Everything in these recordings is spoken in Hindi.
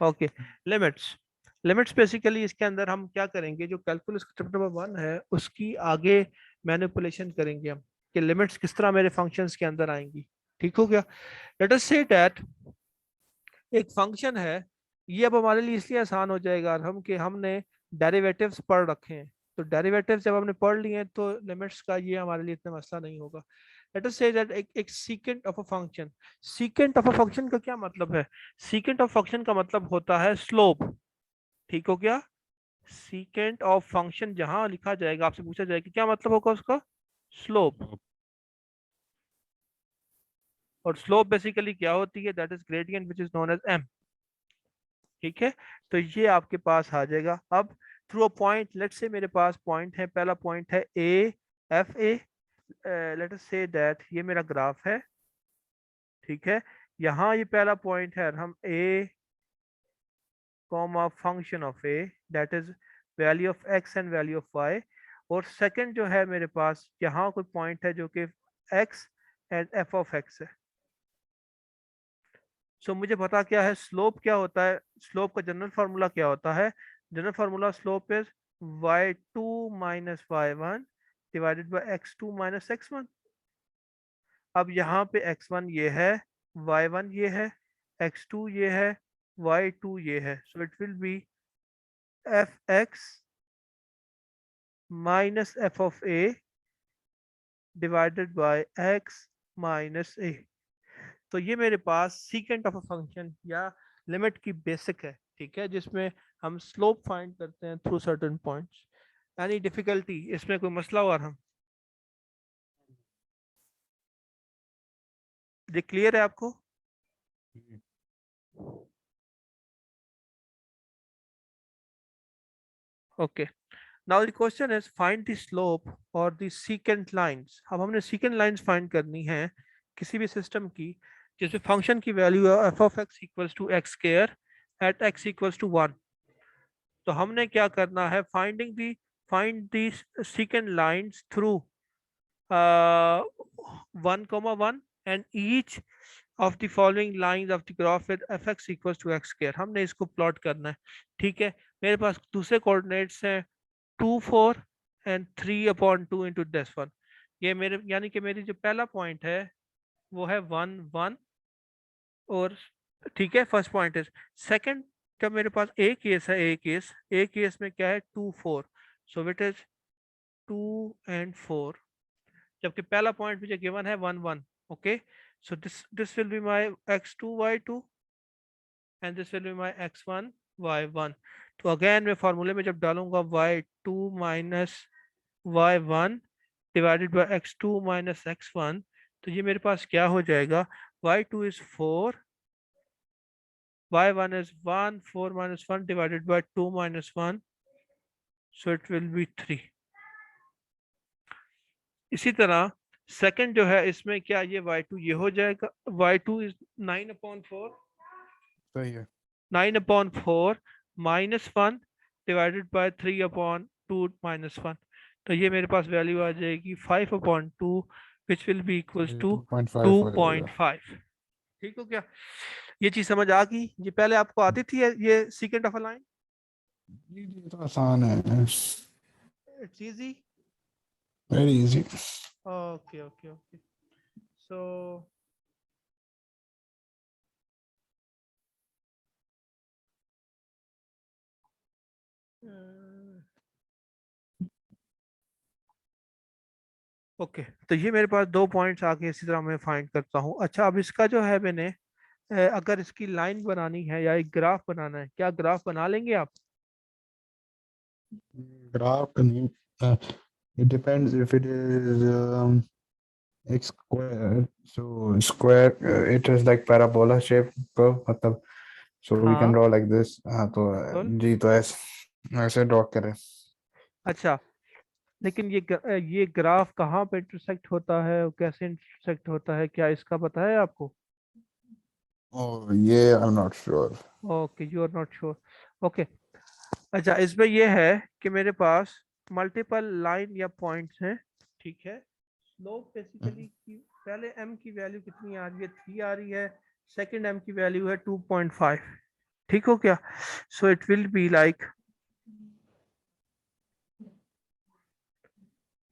Okay, limits. लिमिट्स बेसिकली इसके अंदर हम क्या करेंगे, जो कैलकुलस स्टेप नंबर 1 है उसकी आगे मैनिपुलेशन करेंगे हम, कि लिमिट्स किस तरह मेरे फंक्शंस के अंदर आएंगी। ठीक हो गया। लेट अस से दैट एक फंक्शन है, ये अब हमारे लिए इसलिए आसान हो जाएगा हम कि हमने डेरिवेटिव्स पढ़ रखे हैं। तो डेरिवेटिव्स जब हमने पढ़ लिए हैं तो लिमिट्स का ये हमारे लिए इतना मसला नहीं होगा। लेट अस से दैट एक secant of a function. Secant of a function का क्या मतलब है? सीकेंट ऑफ फंक्शन का मतलब होता है स्लोप। ठीक हो गया। सीकेंट ऑफ फंक्शन जहां लिखा जाएगा, आपसे पूछा जाएगा कि क्या मतलब होगा उसका, स्लोप। और स्लोप बेसिकली क्या होती है? That is gradient which is known as m. ठीक है। तो ये आपके पास आ जाएगा। अब through a point, let's say मेरे पास पॉइंट है, पहला पॉइंट है ए, F A. Late us say that ये मेरा ग्राफ है। ठीक है। यहाँ ये पहला पॉइंट है, हम A comma function of A, that is value of x and value of y. और सेकंड जो है मेरे पास यहाँ कोई पॉइंट है जो कि x and F of x है। सो मुझे पता क्या है स्लोप क्या होता है। स्लोप का जनरल फार्मूला क्या होता है? General formula slope is y2 minus y1 divided by x2 minus x1। अब यहाँ पे x1 ये है, y1 ये है, x2 ये है, y2 ये है। So it will B fx minus f of a divided by x minus a। तो ये मेरे पास सीकेंट ऑफ अ फंक्शन या लिमिट की बेसिक है। ठीक है, जिसमें हम स्लोप फाइंड करते हैं through certain points. Any difficulty इसमें, कोई मसला हुआ हम? ये क्लियर है आपको? Okay. Now the question is find the slope और द सीकेंट लाइंस। अब हमने सीकेंट लाइंस फाइंड करनी है किसी भी सिस्टम की जिसमें फंक्शन की वैल्यू है f of x equals to x square at x equals to 1। तो हमने क्या करना है, find the secant lines through 1, 1 and each of the following lines of the graph with fx equals to x square। हमने इसको प्लॉट करना है। ठीक है। मेरे पास दूसरे कोऑर्डिनेट्स हैं 2, 4 एंड 3/2 इंटू दिस वन। ये मेरे यानी कि मेरी जो पहला पॉइंट है वो है 1, 1। और ठीक है, फर्स्ट पॉइंट है। सेकंड, जब मेरे पास ए केस है, ए केस में क्या है 2, 4। So it is 2 and 4। जबकि पहला पॉइंट मुझे गिवन है 1, 1। Okay. So this will be my x2 y2 and this will be my x1 y1। तो अगेन मैं फॉर्मूले में जब डालूंगा y2 minus y1 divided by x2 minus x1, तो ये मेरे पास क्या हो जाएगा, y2 is 4, y1 is 1, 4 minus 1 divided by 2 minus 1, so it will be 3। इसी तरह सेकंड जो है इसमें क्या, ये y2 ये हो जाएगा, y2 is 9/4, सही है। 9/4 minus 1 divided by 3/2 minus 1। तो ये मेरे पास वैल्यू आ जाएगी 5/2 which will be equals ये to 2.5 हो जाएगा। 2.5। ठीक हो क्या? ये चीज समझ आ गई? ये पहले आपको आती थी ये सीकेंट ऑफ अ लाइन? ये तो आसान है। It's easy. Very easy. Okay okay okay. So okay, तो ये मेरे पास दो पॉइंट्स आके इसी तरह मैं फाइंड करता हूँ। अच्छा, अब इसका जो है मैंने अगर इसकी लाइन बनानी है या एक ग्राफ बनाना है, क्या ग्राफ बना लेंगे आप? ग्राफ नहीं, it depends if it is x square, so square, it is like parabola shape curve, मतलब so we can हाँ, draw like this। हाँ तो बिल्कुल। जी, तो ऐसे ऐसे ड्रॉ करें। अच्छा, लेकिन ये ग्राफ कहाँ पे इंटरसेक्ट होता है और कैसे इंटरसेक्ट होता है, क्या इसका पता है आपको? और ये I am not sure. Okay, you are not sure. Okay. अच्छा, इसमें यह है कि मेरे पास मल्टीपल लाइन या पॉइंट्स हैं। ठीक है। स्लोप बेसिकली की पहले m की वैल्यू कितनी आ रही है, 3 आ रही है। सेकंड m की वैल्यू है 2.5। ठीक हो क्या? सो it will be like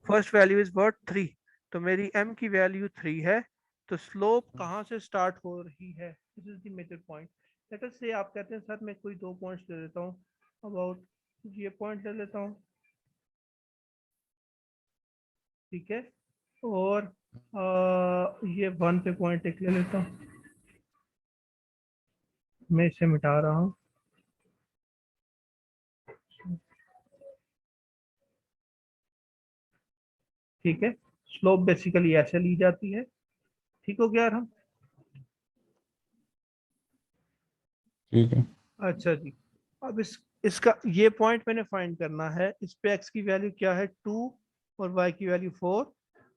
first value is what 3, तो मेरी m की वैल्यू 3 है, तो स्लोप कहाँ से स्टार्ट हो रही है, this is the major point. Let us say आप कहते हैं सर मैं कोई 2 पॉइंट्स ले लेता हूँ, अबाउट ये पॉइंट ले लेता हूँ, ठीक है, और ये 1 पे पॉइंट एक ले लेता हूँ, मैं इसे मिटा रहा हूँ, ठीक है। स्लोप बेसिकली ऐसे ली जाती है, ठीक हो गया यार हम? ठीक है। अच्छा जी, अब इसका ये पॉइंट मैंने फाइंड करना है, इस पे x की वैल्यू क्या है 2 और y की वैल्यू 4,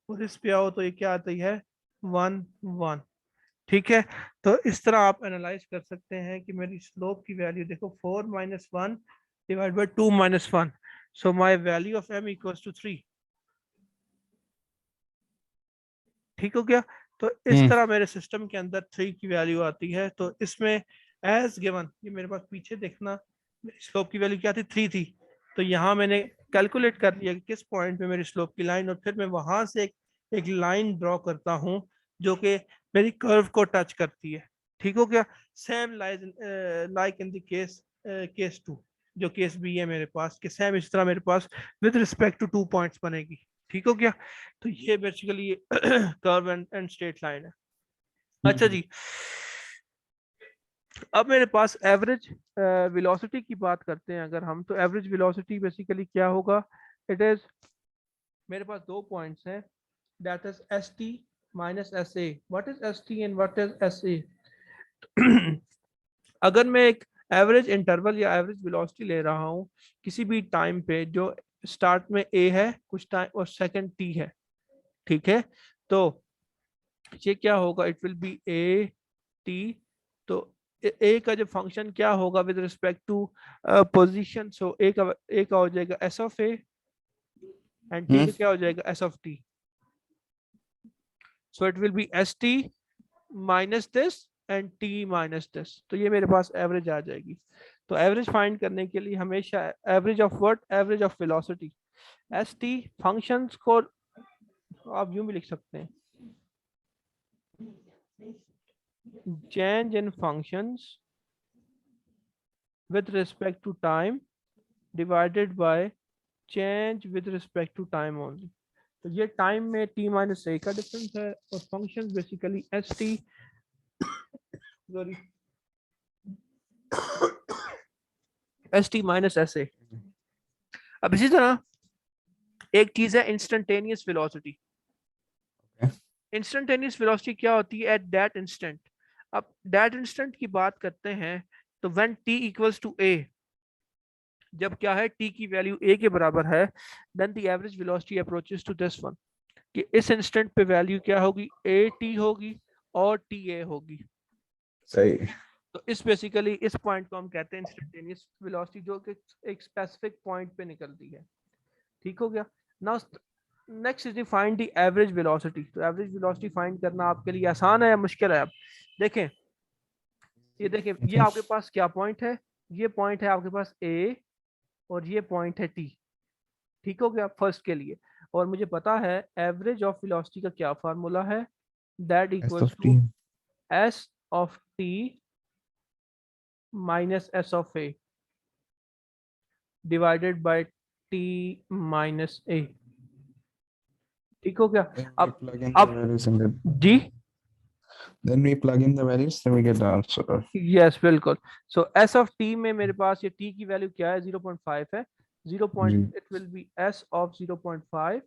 और इस पे आओ तो ये क्या आती है 1 1, ठीक है। तो इस तरह आप एनालाइज कर सकते हैं कि मेरी स्लोप की वैल्यू देखो 4 minus 1 divide by 2 minus 1, so my value of m equals to 3, ठीक हो गया। तो इस तरह मेरे सिस्टम के अंदर 3 की वैल्यू आती है, तो इसमें एज गिवन ये मेरे पास पीछे देखना, मेरी स्लोप की वैल्यू क्या थी 3 थी, तो यहाँ मैंने कैलकुलेट कर लिया कि किस पॉइंट पे मेरी स्लोप की लाइन, और फिर मैं वहां से एक लाइन ड्रॉ करता हूँ जो कि मेरी कर्व को टच करती है, ठीक हो गया। Same like in the case 2, जो केस बी है मेरे पास, कि सेम इस तरह मेरे पास विद रिस्पेक्ट टू 2 पॉइंट्स बनेगी, ठीक हो गया। तो ये basically curve and straight line है। अच्छा जी, अब मेरे पास एवरेज वेलोसिटी की बात करते हैं अगर हम, तो एवरेज वेलोसिटी बेसिकली क्या होगा, इट इज मेरे पास 2 पॉइंट्स हैं, that is S T minus S A. What is S T and what is S A? अगर मैं एक एवरेज इंटरवल या एवरेज वेलोसिटी ले रहा हूँ किसी भी टाइम पे, जो स्टार्ट में ए है कुछ टाइम और सेकंड टी है, ठीक है, तो ये क्या होगा, it will B A T, तो ए का जो फंक्शन क्या होगा विद रिस्पेक्ट टू पोजीशन, सो ए का हो जाएगा S of A, and T का क्या हो जाएगा S of T, so it will be S T minus this and T minus this, तो ये मेरे पास एवरेज आ जाएगी। तो एवरेज फाइंड करने के लिए हमेशा average of what, average of velocity, S T functions को आप यूं भी लिख सकते हैं, change in functions with respect to time divided by change with respect to time only। तो ये टाइम में t माइनस ए का डिफरेंस है, और function basically S T, sorry S T minus S A. अब इसी तरह एक चीज है इंस्टेंटेनियस वेलोसिटी। इंस्टेंटेनियस वेलोसिटी क्या होती है, एट दैट इंस्टेंट। अब दैट इंस्टेंट की बात करते हैं, तो when t equals to a, जब क्या है t की वैल्यू a के बराबर है, then the average velocity approaches to this one, कि इस इंस्टेंट पे वैल्यू क्या होगी, ए टी होगी और टी ए होगी। सही। तो इस बेसिकली इस पॉइंट को हम कहते हैं इंस्टेंटेनियस वेलोसिटी, जो कि एक स्पेसिफिक पॉइंट पे निकलती है, ठीक हो गया। Now next is find the average velocity. तो एवरेज वेलोसिटी फाइंड करना आपके लिए आसान है या मुश्किल है? आप देखें, ये देखें, ये आपके पास क्या पॉइंट है, ये पॉइंट है आपके पास ए, और ये पॉइंट है टी, ठीक हो गया फर्स्ट के लिए। और मुझे पता है एवरेज ऑफ वेलोसिटी का क्या फार्मूला है, that S equals of T. To S of T minus S of A divided by T minus A, ठीक हो गया। Then we अब plug in the अब values and जी, then we plug in the values, then we get the answer. Yes बिल्कुल। सो एस ऑफ टी में मेरे पास ये टी की वैल्यू क्या है 0.5 है, 0 पॉइंट जी। It will be S of 0.5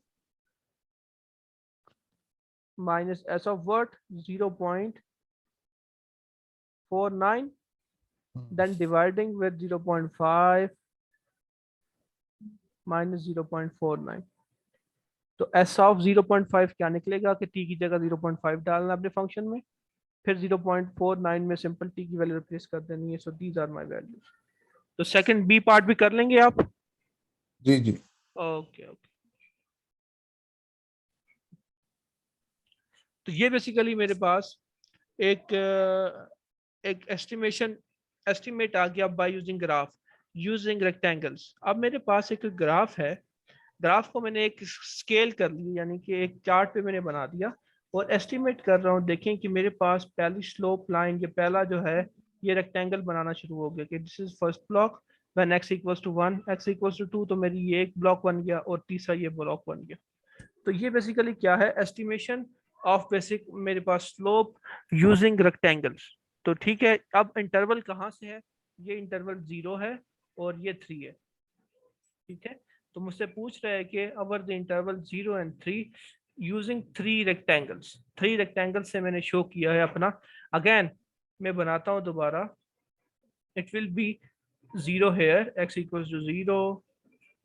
minus S of वर्ट 0.49, then dividing with 0.5 minus 0.49, तो s ऑफ 0.5 क्या निकलेगा कि t की जगह 0.5 डालना अपने फंक्शन में, फिर 0.49 में सिंपल t की वैल्यू रिप्लेस कर देनी है। So these are my values. तो सेकंड बी पार्ट भी कर लेंगे आप? जी जी। Okay okay. तो ये बेसिकली मेरे पास एक एक एस्टिमेशन एस्टिमेट आ गया by using graph using rectangles. अब मेरे पास एक ग्राफ है, ग्राफ को मैंने एक स्केल कर ली, यानी कि एक चार्ट पे मैंने बना दिया और एस्टिमेट कर रहा हूँ। देखें कि मेरे पास पहली स्लोप लाइन, ये पहला जो है ये रेक्टेंगल बनाना शुरू हो गया कि this is first block, when x equals to 1 x equals to 2, तो मेरी ये एक ब्लॉक बन गया और तीसरा ये ब्लॉक बन गया। तो ये बेसिकली क्या है, एस्टिमेशन ऑफ बेसिक मेरे पास स्लोप यूजिंग रेक्टेंगल्स। तो ठीक है, अब इंटरवल कहाँ से है, ये इंटरवल 0 है और ये 3 है। ठीक है, तो मुझसे पूछ रहा है कि अवर the interval 0 and 3 using 3 rectangles से मैंने शो किया है अपना। अगेन मैं बनाता हूँ दोबारा, it will be 0 here, x equals to 0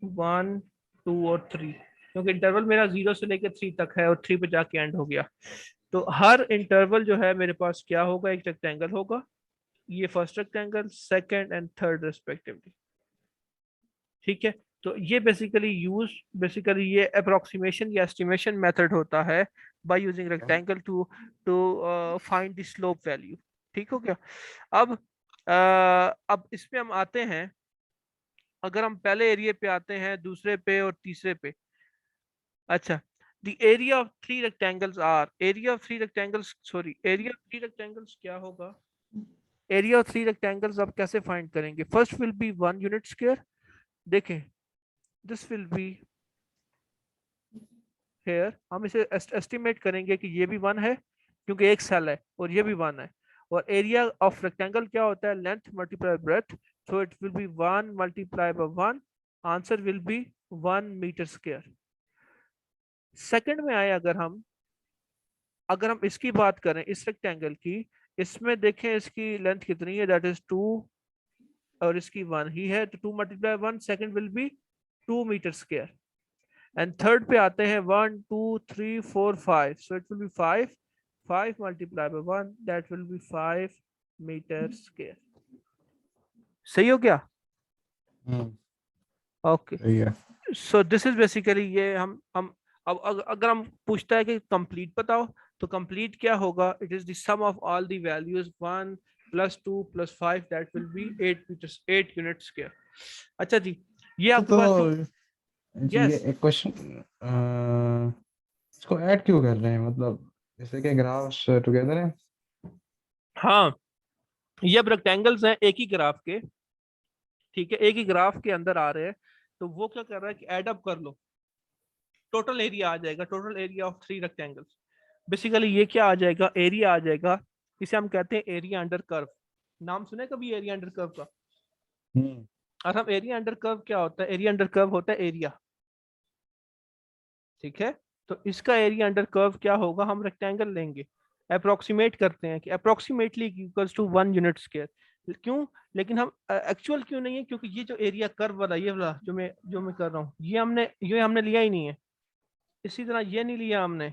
1 2 और 3, क्योंकि इंटरवल मेरा 0 से लेकर 3 तक है और 3 पे जाके एंड हो गया। तो हर इंटरवल जो है मेरे पास क्या होगा, एक रेक्टेंगल होगा, ये first rectangle, second and third respectively. ठीक है, तो ये बेसिकली ये अप्रोक्सीमेशन या एस्टिमेशन मेथड होता है by using rectangle to to find the slope value. ठीक हो गया। अब अब इसमें हम आते हैं, अगर हम पहले एरिया पे आते हैं, दूसरे पे और तीसरे पे। अच्छा, the area of three rectangles are, area of three rectangles, sorry, area of three rectangles क्या होगा, area of three rectangles आप कैसे फाइंड करेंगे, first will be 1 unit square. देखें, दिस विल बी हेयर, हम इसे एस्टिमेट करेंगे कि ये भी 1 है क्योंकि एक सेल है और ये भी 1 है। और एरिया ऑफ रेक्टेंगल क्या होता है, length multiply breadth, so it will be 1 multiply by 1, answer will be 1 metre square. Second में आए अगर हम इसकी बात करें, इस रेक्टेंगल की, इसमें देखें इसकी लेंथ कितनी है, दैट इज 2 और इसकी 1 ही है, तो 2 multiply 1, second will be 2 metre square. And third पे आते हैं 1 2 3 4 5, so it will be 5 multiply by 1, that will be 5 metre square. सही हो गया? ओके, सही है। सो दिस इज बेसिकली ये हम अब अगर हम पूछता है कि कंप्लीट बताओ, तो कंप्लीट क्या होगा, it is the sum of all the values 1 + 2 + 5, that will be 8 unit square. अच्छा जी, ये आपके पास जी ये यस। एक क्वेश्चन, इसको ऐड क्यों कर रहे हैं, मतलब जैसे कि ग्राफ्स टुगेदर है। हाँ, ये अब रेक्टेंगल्स हैं एक ही ग्राफ के, ठीक है, एक ही ग्राफ के अंदर आ रहे हैं, तो वो क्या कर रहा है कि ऐड अप कर लो, टोटल एरिया आ जाएगा, total area of 3 rectangles. Basically ये क्या आ जाएगा, एरिया आ जाएगा, इसे हम कहते हैं एरिया अंडर कर्व। नाम सुने कभी एरिया अंडर कर्व का? हम्म। और हम एरिया अंडर कर्व क्या होता है, एरिया अंडर कर्व होता है एरिया। ठीक है, तो इसका एरिया अंडर कर्व क्या होगा, हम रेक्टेंगल लेंगे, अप्रोक्सीमेट करते हैं कि approximately equals to 1 unit square. क्यों, लेकिन हम एक्चुअल क्यों नहीं है, क्योंकि ये जो एरिया कर्व वाला, ये वाला जो मैं कर रहा हूँ, ये हमने लिया ही नहीं है। इसी तरह ये नहीं लिया हमने,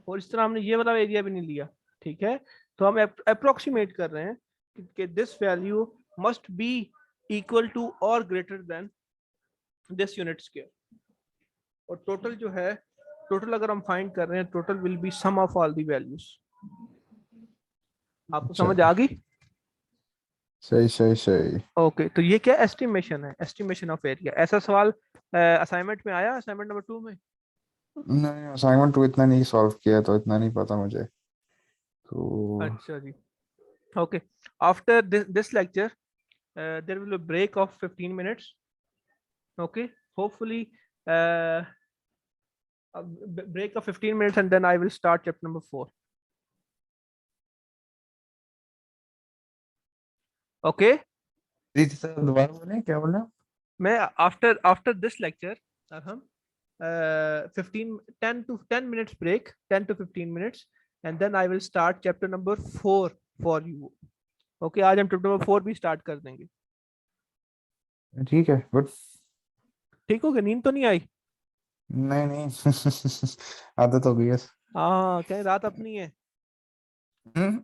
और इस तरह हमने ये वाला एरिया भी नहीं लिया। ठीक है, तो हम अप्रोक्सीमेट कर रहे हैं कि this value must be equal to और greater than this unit square. और टोटल जो है, टोटल अगर हम फाइंड कर रहे हैं, total will be sum of all the values. आपको अच्छा, समझ आ गई? सही सही सही। ओके, तो ये क्या एस्टिमेशन है, एस्टिमेशन ऑफ एरिया। ऐसा सवाल असाइनमेंट में आया, असाइनमेंट नंबर 2 में? नहीं, असाइनमेंट तो इतना नहीं सॉल्व किया, तो इतना नहीं पता मुझे तो। अच्छा जी, okay. After this lecture there will be a break of 15 minutes. Okay, hopefully a break of 15 minutes, and then I will start chapter number 4. Okay, ji sir, दोबारा बोलें, क्या बोल रहे हैं? मैं after this lecture, अब हम 10 minutes break, 10 to 15 minutes, and then I will start chapter number 4 for you. Okay, आज हम chapter number 4 भी start कर देंगे। ठीक है, गुड। ठीक हो गया, नींद तो नहीं आई? नहीं नहीं आदत हो गई है। हाँ, कहीं रात अपनी है। हम्म,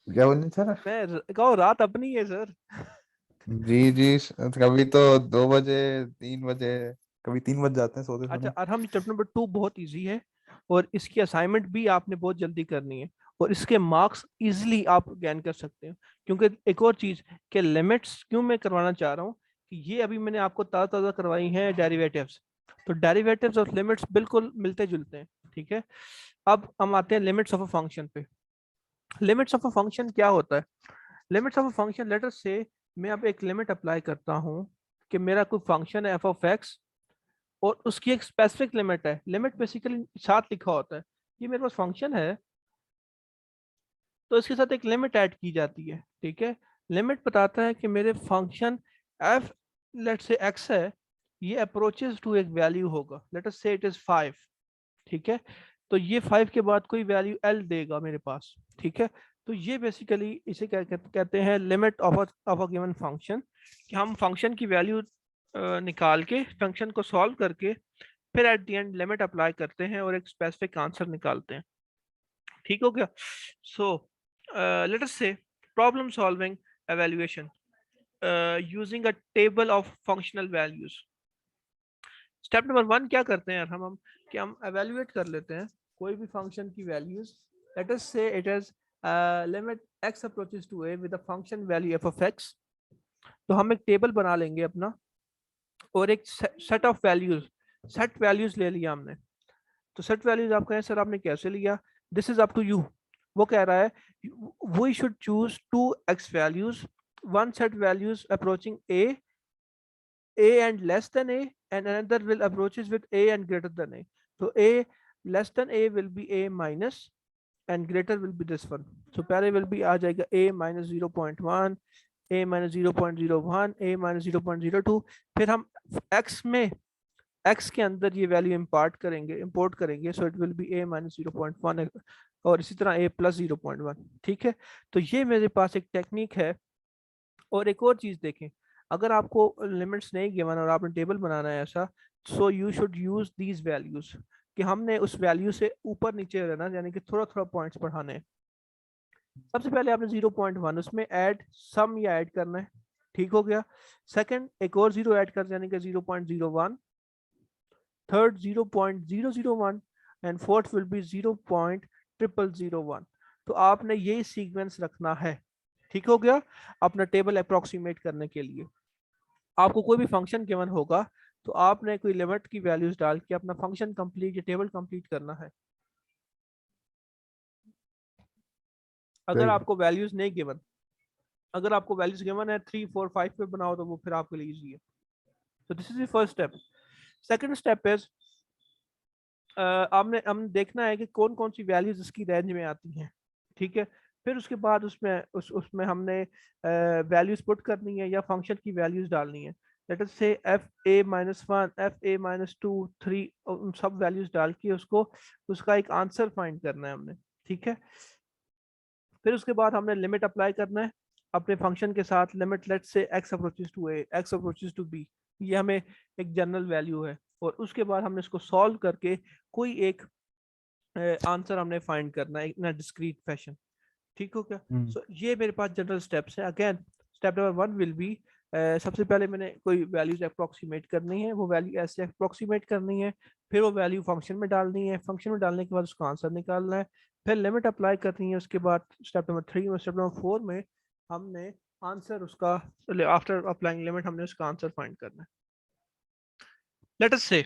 क्या बोल रहे सर? मैं कहो रात अपनी है सर। जी जी, कभी तो 2 बजे, 3 बजे, कभी 3 बज जाते हैं सोते अच्छा, सोते। और हम चैप्टर नंबर 2 बहुत इजी है, और इसकी असाइनमेंट भी आपने बहुत जल्दी करनी है, और इसके मार्क्स इजीली आप गेन कर सकते हो। क्योंकि एक और चीज कि लिमिट्स क्यों मैं करवाना चाह रहा हूँ कि ये अभी मैंने आपको ताज़ा ताज़ा करवाई हैं डेरिवेटिव्स, तो डेरिवेटिव्स और लिमिट्स बिल्कुल मिलते जुलते हैं, ठीक है। अब हम आते हैं लिमिट्स ऑफ अ फंक्शन पे। लिमिट्स ऑफ अ फंक्शन क्या होता है? Limits of a function, late us से मैं अब एक लिमिट अप्लाई करता हूँ कि मेरा कोई फंक्शन है एफ ऑफ एक्स और उसकी एक स्पेसिफिक लिमिट है। लिमिट बेसिकली साथ लिखा होता है, ये मेरे पास फंक्शन है तो इसके साथ एक लिमिट ऐड की जाती है, ठीक है। लिमिट बताता है कि मेरे फंक्शन एफ लेट से एक्स है, ये अप्रोचेस टू एक वैल्यू होगा, late us say it is 5, ठीक है। तो ये 5 के बाद कोई वैल्यू एल देगा मेरे पास, ठीक है। तो ये बेसिकली इसे कहते हैं limit of a given function, कि हम फंक्शन की वैल्यू निकाल के फंक्शन को सॉल्व करके फिर at the end limit apply करते हैं और एक स्पेसिफिक आंसर निकालते हैं, ठीक हो गया। सो लेट अस से problem solving evaluation using a table of functional values. Step number 1 क्या करते हैं यार, हम कि हम एवेल्युएट कर लेते हैं कोई भी फंक्शन की values. Let us say it is limit x approaches to a with the function value f of x। तो हम एक टेबल बना लेंगे अपना और एक set of values, set values ले लिया हमने। तो सेट वैल्यूज आप कहें सर आपने कैसे लिया, this is up to you. वो कह रहा है we should choose to x values, one set values approaching a and less than a and another will approaches with a and greater than a. So a less than a will be a minus and greater will be this one. So पहले will be आ जाएगा a minus 0.1, a minus 0.01, a minus 0.02। फिर हम x में x के अंदर ये वैल्यू इंपोर्ट करेंगे, सो it will be a minus 0.1 और इसी तरह a plus 0.1, ठीक है। तो ये मेरे पास एक टेक्निक है। और एक और चीज देखें, अगर आपको लिमिट्स नहीं गिवन और आपने टेबल बनाना है ऐसा, so you should use these values, कि हमने उस वैल्यू से ऊपर नीचे रहना, यानी कि थोड़ा थोड़ा पॉइंट्स बढ़ाने हैं। सबसे पहले आपने 0.1 उसमें ऐड सम या ऐड करना है, ठीक हो गया। सेकंड एक और जीरो ऐड कर, यानी कि 0.01, third 0.001 and fourth will be 0.0001। तो आपने यही सीक्वेंस रखना है, ठीक हो गया, अपना टेबल अप्रोक्सीमेट करने के लिए। आपको कोई भी फंक्शन गिवन होगा तो आपने कोई लिमिट की वैल्यूज डाल के अपना फंक्शन कंप्लीट या टेबल कंप्लीट करना है। अगर सही। आपको वैल्यूज नहीं गिवन, अगर आपको वैल्यूज गिवन है 3 4 5 पे बनाओ तो वो फिर आपके लिए इजी है। तो this is the first step. Second step is आपने हम देखना है कि कौन कौन सी वैल्यूज इसकी रेंज में आती हैं, ठीक है। फिर उसके बाद उसमें हमने वैल्यूज पुट करनी है या फंक्शन की वैल्यूज डालनी है। लेट अस से F A minus one, F A minus two, three, उन सब वैल्यूज डाल के उसको उसका एक आंसर फाइंड करना है हमने, ठीक है। फिर उसके बाद हमने लिमिट अप्लाई करना है अपने फंक्शन के साथ। Limit let say x approaches to a, x approaches to b, ये हमें एक जनरल वैल्यू है। और उसके बाद हमने इसको सॉल्व करके कोई एक आंसर हमने फाइंड करना है इन डिस्क्रीट फैशन, ठीक हो गया। हम्म। सो ये मेरे पास जनरल स्टेप्स है। Again step number 1 will be सबसे पहले मैंने कोई वैल्यूज अप्रोक्सीमेट करनी है, वो वैल्यू ऐसे अप्रोक्सीमेट करनी है, फिर वो वैल्यू फंक्शन में डालनी है, फंक्शन में डालने के बाद उसका आंसर निकालना है, फिर लिमिट अप्लाई करनी है। उसके बाद स्टेप नंबर 3 और स्टेप नंबर 4 में हमने आंसर उसका, आफ्टर अप्लाइंग लिमिट हमने उसका आंसर फाइंड करना है। लेट अस से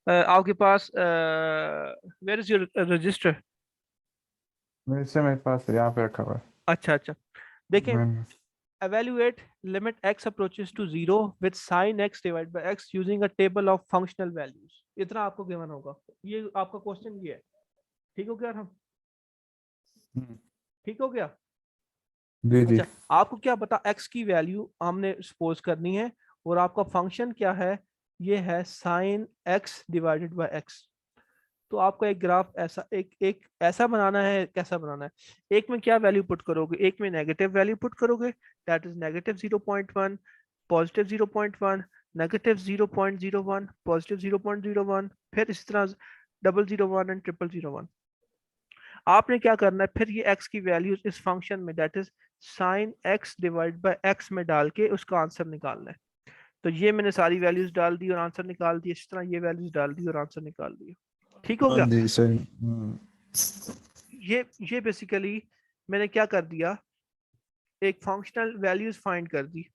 आपके पास वेयर इज योर रजिस्टर? मेरे पास यहाँ पे रखा हुआ है। अच्छा अच्छा, देखें, मैंने- evaluate limit x approaches to 0 with sin x divided by x using a table of functional values। इतना आपको गिवन होगा, ये आपका क्वेश्चन ये है, ठीक हो गया हम, हम्म, ठीक हो गया। जी जी। अच्छा, आपको क्या पता x की वैल्यू हमने सपोज करनी है और आपका फंक्शन क्या है, ये है sin x divided by x। तो आपको एक ग्राफ ऐसा एक एक ऐसा बनाना है, कैसा बनाना है, एक में क्या वैल्यू पुट करोगे, एक में नेगेटिव वैल्यू पुट करोगे, that is negative 0.1, positive 0.1, negative 0.01, positive 0.01, फिर इस तरह 001 एंड 001। आपने क्या करना है, फिर ये x की वैल्यूज इस फंक्शन में that is sine x divide by x में डाल के उसका आंसर निकालना है। तो ये मैंने सारी वैल्यूज डाल दी और आंसर निकाल दिया, इस तरह ये वैल्यूज डाल दी और आंसर निकाल दिया, ठीक हो हाँ गया। जी सही। ये बेसिकली मैंने क्या कर दिया, एक फंक्शनल वैल्यूज फाइंड कर दी।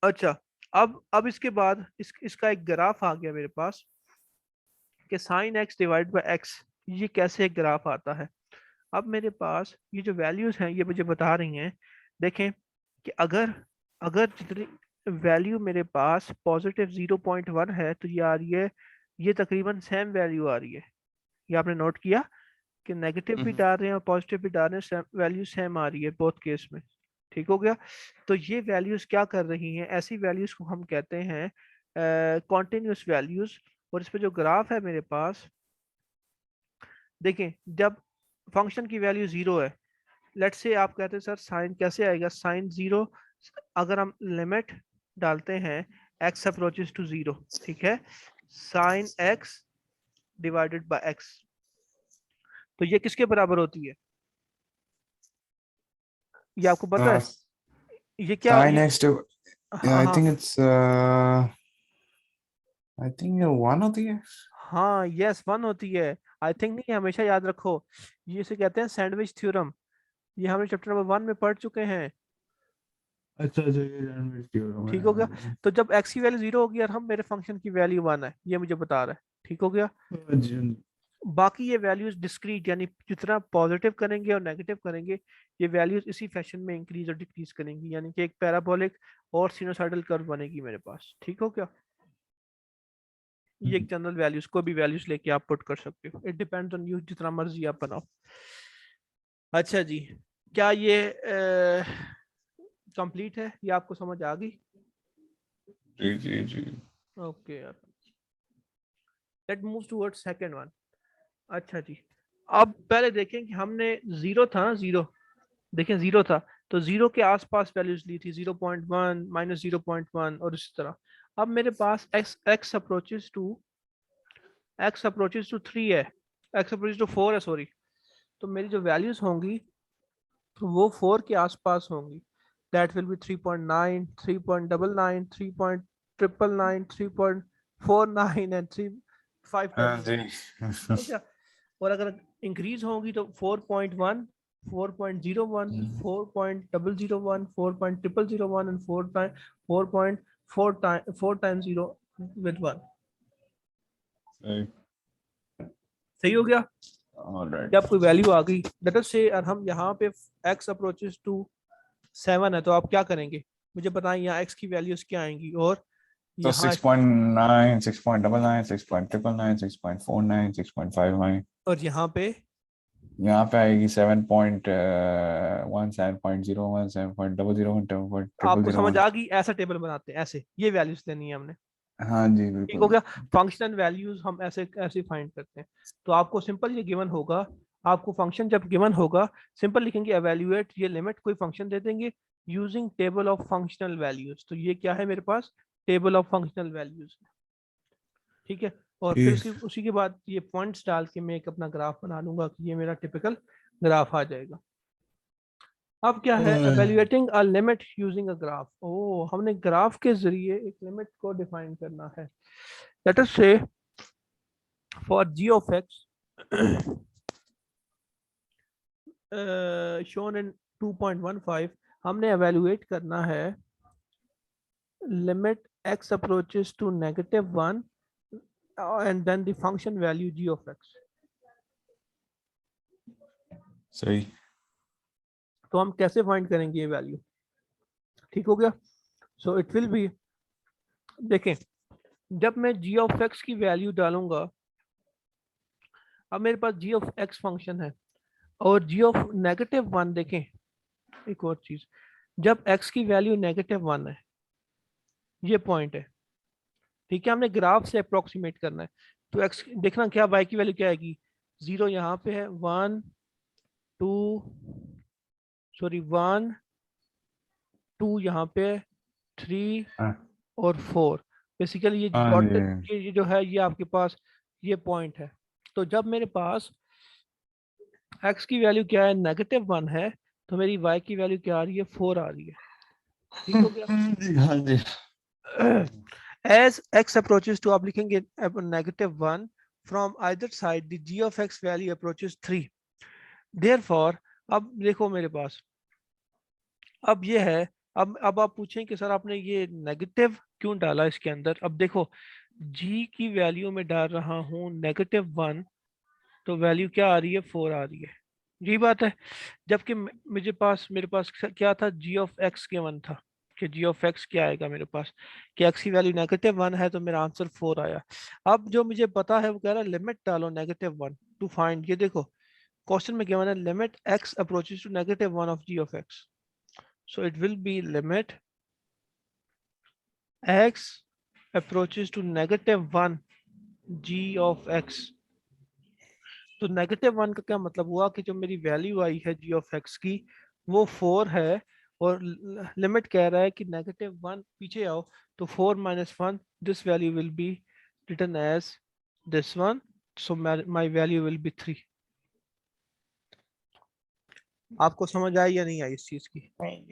अच्छा, अब इसके बाद इसका एक ग्राफ आ गया मेरे पास कि sine x divide by x, ये कैसे एक ग्राफ आता है। अब मेरे पास ये जो वैल्यूज हैं ये मुझे बता रही हैं, देखें कि अगर अगर जितनी वैल्यू मेरे पास पॉजिटिव 0.1 है तो ये आ रही है, ये तकरीबन सेम वैल्यू आ रही है। ये आपने नोट किया कि नेगेटिव भी डाल रहे हैं और पॉजिटिव भी डाल रहे हैं, वैल्यू सेम आ रही है बोथ केस में। ठीक हो गया। तो ये वैल्यूज क्या कर रही हैं, ऐसी वैल्यूज को हम कहते हैं कॉन्टिन्यूस वैल्यूज। और इस पे जो ग्राफ है मेरे पास, देखें जब फंक्शन की वैल्यू जीरो है, लेट्स से आप कहते हैं सर साइन कैसे आएगा, साइन जीरो, अगर हम लिमिट डालते हैं एक्स अप्रोचेस टू जीरो, ठीक है, sine x divided by x, तो ये किसके बराबर होती है, ये आपको पता है, ये क्या Sin ये, x to हाँ I हाँ think it's I think 1 होती है। हाँ, यस वन होती है। आई थिंक नहीं, हमेशा याद रखो, ये इसे कहते हैं सैंडविच थ्योरम, ये हमने चैप्टर नंबर 1 में पढ़ चुके हैं। अच्छा अच्छा, ये सैंडविच थ्योरम ठीक हो गया। है। तो जब एक्स की वैल्यू जीरो होगी और हम, मेरे फंक्शन की वैल्यू वन है, ये मुझे बता रहा है। ठीक हो गया। जी। बाकी ये वैल्यूज डिस्क्रीट, यानी जितना पॉजिटिव करेंगे और नेगेटिव करेंगे, ये वैल्यूज इसी फैशन में इंक्रीज और डिक्रीज करेंगी, यानी कि एक पैराबोलिक और सिनोसाइडल कर्व बनेगी मेरे पास। ठीक हो क्या। ये एक जनरल वैल्यूज, को भी वैल्यूज लेके आप पुट कर सकते हो, इट डिपेंड्स ऑन यू, जितना मर्जी आप बनाओ। अच्छा जी, क्या ये कंप्लीट है, ये आपको समझ आ गई। जी जी जी। ओके यार, let move towards second one. अच्छा जी, अब पहले देखें कि हमने जीरो था ना, जीरो, देखें जीरो था, तो जीरो के आसपास वैल्यूज ली थी, 0.1 -0.1 और इसी तरह। अब मेरे पास एक्स अप्रोचेस टू 3 है, एक्स अप्रोचेस टू 4 है, सॉरी। तो मेरी जो वैल्यूज होंगी वो 4 के आसपास होंगी। दैट विल बी 3.9, 3.99, 3.999, 3.49 एंड 3.5 हाँ टाइम्स। जी। ठीक हो गया। और अगर इंक्रीज होगी तो 4.1, 4.01, 4.001, 4.001 and 4.4 times zero with one. सही। सही हो गया। ऑलराइट। जब कोई वैल्यू आ गई, लेट अस से, और हम यहाँ पे x अप्रोचेस टू 7 है, तो आप क्या करेंगे, मुझे बताएं यहाँ x की वैल्यूज क्या आएंगी। और तो यहाँ 6.9, 6.99, 6.999, 6.49, 6.59, और यहाँ पे यहाँ पे आएगी 7.1, 7.01, 7.001, आपको समझ 7.001। आ गई, ऐसा टेबल बनाते हैं, ऐसे ये वैल्यूज लेनी है हमने। हाँ जी ठीक हो बिल्कुल। गया। फंक्शनल वैल्यूज हम ऐसे ऐसे फाइंड करते हैं। तो आपको सिंपल ये गिवन होगा, आपको फंक्शन जब गिवन होगा, सिंपल लिखेंगे एवेल्युएट, ये लिमिट कोई फंक्शन दे देंगे using table of functional values. तो ये क्या है मेरे पास, टेबल ऑफ फंक्शनल वैल्यूज। ठीक है। और फिर ठीक। उसकी उसी के बाद ये पॉइंट्स डाल के मैं एक अपना ग्राफ बना लूंगा कि ये मेरा टिपिकल ग्राफ आ जाएगा। अब क्या है, evaluating a limit using a graph. ओ, हमने ग्राफ के जरिए एक लिमिट को डिफाइन करना है। लेट अस से for g of x shown in 2.15, हमने एवेल्युएट करना है limit x approaches to -1 and then the function value g of x। सही। तो हम कैसे फाइंड करेंगे ये वैल्यू। ठीक हो गया। सो इट विल बी, देखें जब मैं g of x की वैल्यू डालूंगा, अब मेरे पास g of x फंक्शन है और g of -1, देखें एक और चीज, जब x की वैल्यू -1 है, ये पॉइंट है, ठीक है, हमने ग्राफ से अप्रोक्सीमेट करना है। तो x देखना क्या, y की वैल्यू क्या आएगी, 0 यहाँ पे है, 1 2, सॉरी 1 2 यहाँ पे, 3 हाँ और 4। बेसिकली ये हाँ डॉट, जी। ये जो है ये आपके पास ये पॉइंट है। तो जब मेरे पास x की वैल्यू क्या है, -1 है, तो मेरी y की वैल्यू क्या आ रही है, 4 आ रही है। ठीक हो गया। जी हाँ जी। एज x अप्रोचेस टू, आप लिखेंगे -1, from either side the g of x value approaches 3. Therefore, अब देखो मेरे पास, अब ये है, अब आप पूछें कि सर आपने ये नेगेटिव क्यों डाला इसके अंदर। अब देखो g की वैल्यू में डाल रहा हूँ -1, तो वैल्यू क्या आ रही है, 4 आ रही है, यही बात है। जबकि मेरे पास क्या था, जी ऑफ एक्स के 1 था, कि जी ऑफ एक्स क्या आएगा मेरे पास, कि एक्स की वैल्यू -1 है, तो मेरा आंसर 4 आया। अब जो मुझे पता है वो कह रहा है लिमिट डालो -1 टू फाइंड, ये देखो क्वेश्चन में क्या है, limit x approaches to -1 of g of x, so it will be limit x approaches to -1 g of x. तो -1 का क्या मतलब हुआ कि जो मेरी वैल्यू आई है जी ऑफ एक्स की वो 4 है, और लिमिट कह रहा है कि -1, पीछे आओ, तो 4 - 1, this value will be written as this one, so my value will be 3। आपको समझ आई या नहीं आई इस चीज की?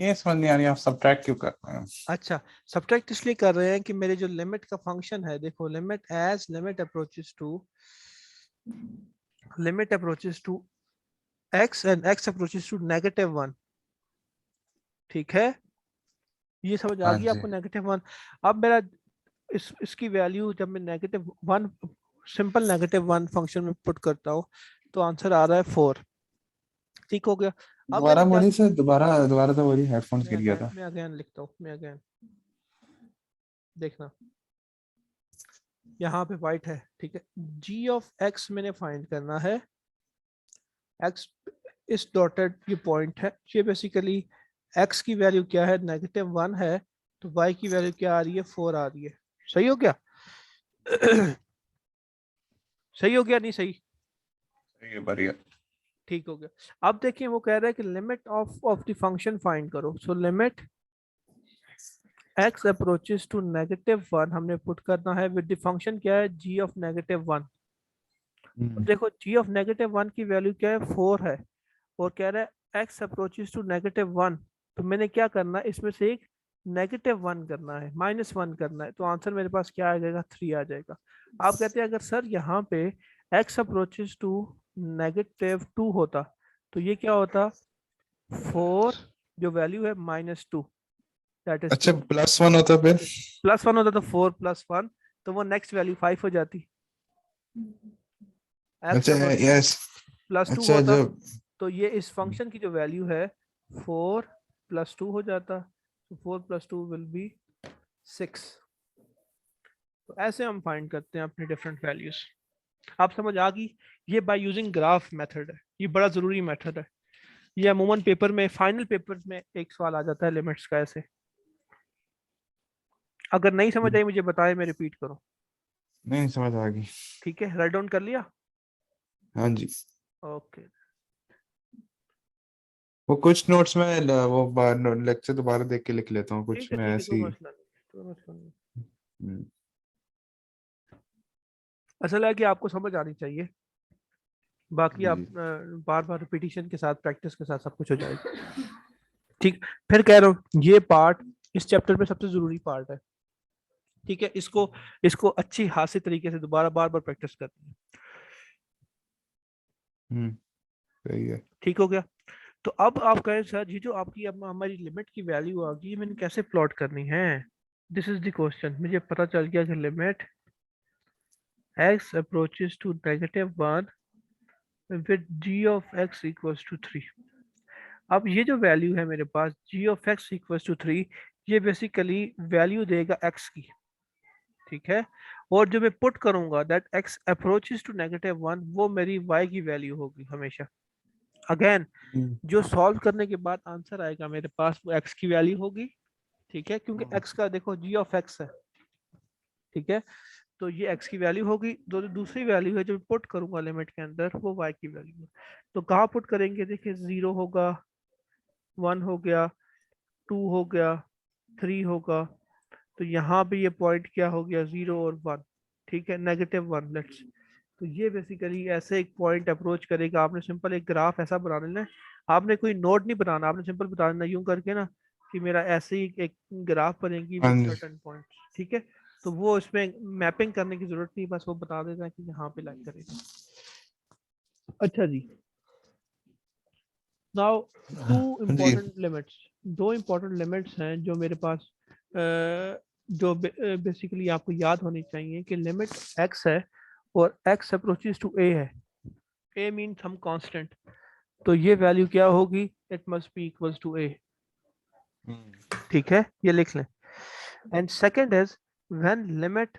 ये समझ नहीं आ रही, आप सब्ट्रैक्ट क्यों कर रहे हैं? अच्छा, सब्ट्रैक्ट इसलिए कर रहे हैं कि मेरे जो लिमिट का फंक्शन है, देखो limit approaches to x and x approaches to -1, ठीक है, ये समझ आ हाँ गई जी। आपको -1। अब मेरा इसकी वैल्यू जब मैं -1, सिंपल -1 फंक्शन में पुट करता हूँ, तो आंसर आ रहा है 4। ठीक हो गया। अब दोबारा मैंने क्या, बोलिए सर, दोबारा दोबारा तो बोलिए, हेडफोन्स गिर गया था। मैं अगेन लिखता हूँ, मैं अगेन, देखना यहाँ पे वाइट है, ठीक है, g ऑफ x मैंने फाइंड करना है, x इस डॉटेड ये पॉइंट है, ये बेसिकली x की वैल्यू क्या है, -1 है, तो y की वैल्यू क्या आ रही है, 4 आ रही है। सही हो गया? सही हो गया, नहीं सही? ये बढ़िया। ठीक हो गया। अब देखिए वो कह रहा है कि limit of the function find करो, so limit x approaches to -1 हमने पुट करना है विद द फंक्शन क्या है, g ऑफ -1। अब हम्म। देखो g ऑफ -1 की वैल्यू क्या है, 4 है, और कह रहा है x अप्रोचेस टू -1, तो मैंने क्या करना है, इसमें से एक -1 करना है, -1 करना है, तो आंसर मेरे पास क्या आ जाएगा, 3 आ जाएगा। आप कहते हैं अगर सर यहाँ पे x अप्रोचेस टू -2 होता, तो ये क्या होता, 4 जो वैल्यू है -2, दैट इज अच्छा, 2, +1 होता फिर? +1 होता तो 4 + 1, तो वो नेक्स्ट वैल्यू 5 हो जाती, x अच्छा, अप्रोचेस यस। +2 अच्छा, होता, जब तो ये इस फंक्शन की जो वैल्यू है 4 + 2 हो जाता, तो 4 + 2 विल बी 6। तो ऐसे हम फाइंड करते हैं अपनी डिफरेंट वैल्यूज। आप समझ आ गई? ये बाय यूजिंग ग्राफ मेथड है, ये बड़ा जरूरी मेथड है, ये अमूमन पेपर में, फाइनल पेपर में एक सवाल आ जाता है लिमिट्स का ऐसे। अगर नहीं समझ आई मुझे बताएं, मैं रिपीट करूं। नहीं समझ आ गई। ठीक है, राइट डाउन कर लिया? हाँ जी। ओके, वो कुछ नोट्स में वो लेक्चर दोबारा देख के लिख लेता हूँ, कुछ ठीक है, में ठीक है, ऐसे कोई ही। मसला नहीं, कोई मसला नहीं। हम्म। असल है कि आपको समझ आनी चाहिए, बाकी जी आप जी। बार बार रिपीटिशन के साथ, प्रैक्टिस के साथ सब कुछ हो जाएगा। ठीक, फिर कह रहा हूँ ये पार्ट इस चैप्टर में सबसे जरूरी पार्ट है, ठीक है, इसको इसको अच्छी हासिल तरीके से दोबारा बार बार प्रैक्टिस करनी है। सही है। ठीक हो गया? तो अब आप कहें सर ये जो आपकी अब हमारी लिमिट की वैल्यू आ गई, मैंने कैसे प्लॉट करनी है, दिस इज द क्वेश्चन। मुझे पता चल गया कि limit x approaches to -1 with g of x equals to 3। अब ये जो वैल्यू है मेरे पास g of x equals to 3, ये बेसिकली वैल्यू देगा x की, ठीक है, और जो मैं पुट करूंगा दैट x अप्रोचेस टू -1, वो मेरी y की वैल्यू होगी हमेशा। अगेन हम्म। जो सॉल्व करने के बाद आंसर आएगा मेरे पास वो x की वैल्यू होगी, ठीक है, क्योंकि x का देखो g ऑफ x है, ठीक है, तो ये x की वैल्यू होगी, जो दूसरी वैल्यू है जो पुट करूंगा लिमिट के अंदर वो y की वैल्यू है। तो कहाँ पुट करेंगे, देखिए 0 होगा, 1 हो गया, 2 हो गया, 3 होगा, तो यहाँ पे ये पॉइंट क्या हो गया, 0 और 1, ठीक है, -1 लेट्स। तो ये बेसिकली ऐसे एक पॉइंट अप्रोच करेगा। आपने सिंपल एक ग्राफ ऐसा बना लेना है, आपने कोई नोट नहीं बनाना, आपने सिंपल बता देना यूं करके ना कि मेरा ऐसे ही एक ग्राफ बनेगी हाँ विद जी। सर्टेन पॉइंट्स, ठीक है। तो वो इसमें मैपिंग करने की जरूरत नहीं, बस वो बता देता है कि यहाँ पे लाइक करेगा। अच्छा जी, नाउ टू जी। इम्पोर्टेंट लिमिट्स, दो इम्पोर्टेंट लिमिट्स हैं जो मेरे पास जो बेसिकली आपको याद होनी चाहिए कि लिमिट x है और x अप्रोचेस टू a है, a मीन्स हम कांस्टेंट, तो ये वैल्यू क्या होगी, it must be equals to a। ठीक है, ये लिख लें। And second is when limit,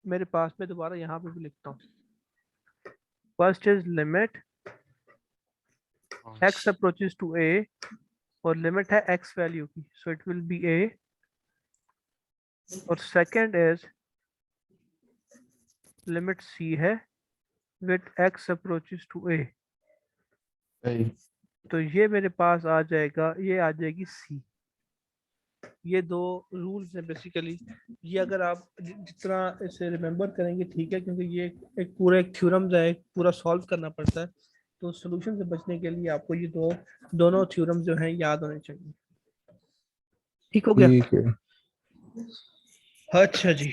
मेरे पास में दोबारा यहाँ पे भी लिखता हूँ, first is limit x approaches to a और लिमिट है x वैल्यू की, so it will be a, और सेकंड इज लिमिट c है with x approaches to a, सही। तो ये मेरे पास आ जाएगा, ये आ जाएगी c। ये दो रूल्स हैं बेसिकली, ये अगर आप जितना इसे रिमेंबर करेंगे ठीक है, क्योंकि ये एक पूरा एक थ्योरम्स है, एक पूरा सॉल्व करना पड़ता है, तो सॉल्यूशन से बचने के लिए आपको ये दोनों थ्योरम जो हैं याद होने चाहिए। ठीक हो गया? ठीक है। अच्छा जी,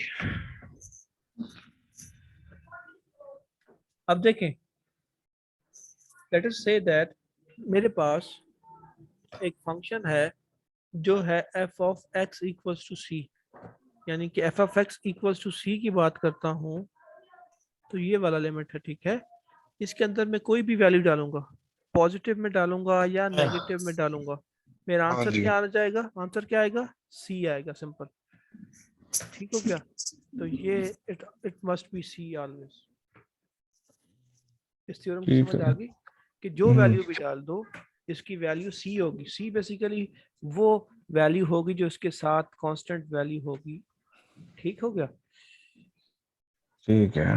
अब देखें, लेट अस से दैट मेरे पास एक फंक्शन है जो है f of x equals to c, यानी कि f of x equals to c की बात करता हूँ, तो ये वाला लिमिट है। ठीक है, इसके अंदर मैं कोई भी वैल्यू डालूंगा, पॉजिटिव में डालूंगा या नेगेटिव में डालूंगा, मेरा हाँ आंसर जी। क्या आ जाएगा, आंसर क्या आएगा, सी आएगा, सिंपल। ठीक हो गया? तो ये it must be c always. इस थ्योरम की ठीक समझ आ है। गई कि जो वैल्यू भी डाल दो इसकी वैल्यू सी होगी। सी बेसिकली वो वैल्यू होगी जो इसके साथ कांस्टेंट वैल्यू होगी। ठीक हो गया? ठीक है।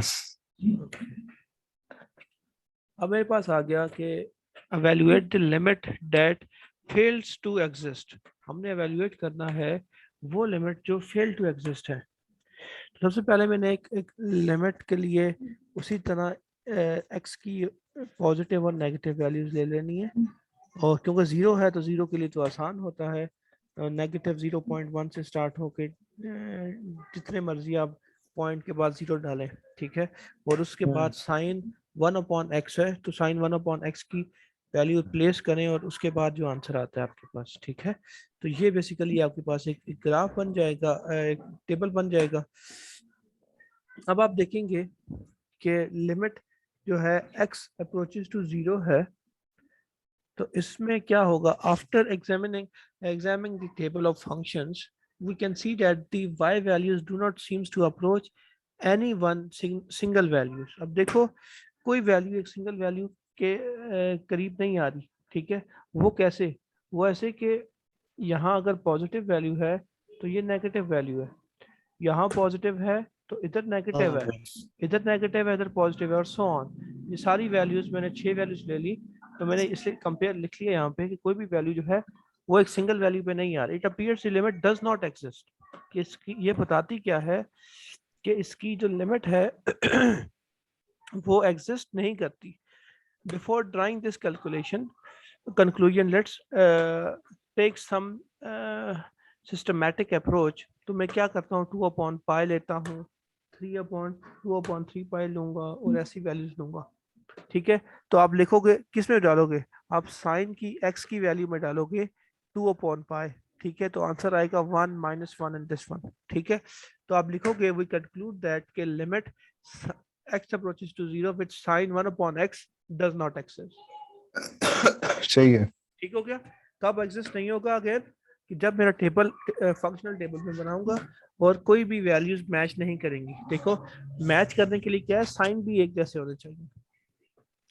अब मेरे पास आ गया कि evaluate the limit that fails to exist। हमने evaluate करना है वो लिमिट जो fail to exist है। तो सबसे पहले मैंने एक लिमिट के लिए उसी तरह x की पॉजिटिव और नेगेटिव वैल्यूज ले लेनी है, और क्योंकि जीरो है तो जीरो के लिए तो आसान होता है, नेगेटिव 0.1 से स्टार्ट होके जितने मर्जी आप पॉइंट के बाद जीरो डालें। ठीक है, और उसके बाद साइन 1/x है, तो साइन 1/x की वैल्यू प्लेस करें और उसके बाद जो आंसर आता है आपके पास। ठीक है, तो ये बेसिकली आपके पास एक ग्राफ बन जाएगा, एक टेबल बन जाएगा। अब आप देखेंगे कि लिमिट जो है x अप्रोचेस टू जीरो है, तो इसमें क्या होगा, after examining the table of functions we can see that the y values do not seems to approach any one single values। अब देखो, कोई वैल्यू एक सिंगल वैल्यू के करीब नहीं आ रही। ठीक है, वो कैसे, वो ऐसे कि यहाँ अगर पॉजिटिव वैल्यू है तो ये नेगेटिव वैल्यू है, यहाँ पॉजिटिव है तो इधर नेगेटिव है, इधर नेगेटिव है, इधर पॉजिटिव है, और सो ऑन। ये सारी वैल्यूज मैंने 6 वैल्यूज ले ली, तो मैंने इसलिए कंपेयर लिख लिया यहाँ पे कि कोई भी वैल्यू जो है वो एक सिंगल वैल्यू पे नहीं आ रही। It appears the limit does not exist, कि इसकी ये बताती क्या है कि इसकी जो लिमिट है वो एग्जिस्ट नहीं करती। Before drawing this calculation conclusion, let's take some systematic approach। तो मैं क्या करता हूँ, 2/π लेता हूँ, 2/3 पाई लूंगा और ऐसी वैल्यूज लूंगा। ठीक है, तो आप लिखोगे किस में डालोगे, आप साइन की x की वैल्यू में डालोगे 2/π। ठीक है, तो आंसर आएगा 1 -1 एंड दिस वन। ठीक है, तो आप लिखोगे वी कंक्लूड दैट के limit x approaches to zero with sine 1/x does not exist. सही है। ठीक हो गया? कब एग्जिस्ट नहीं होगा अगेन, कि जब मेरा टेबल फंक्शनल टेबल में बनाऊंगा और कोई भी वैल्यूज मैच नहीं करेंगी। देखो, मैच करने के लिए क्या है, साइन भी एक जैसे होने चाहिए।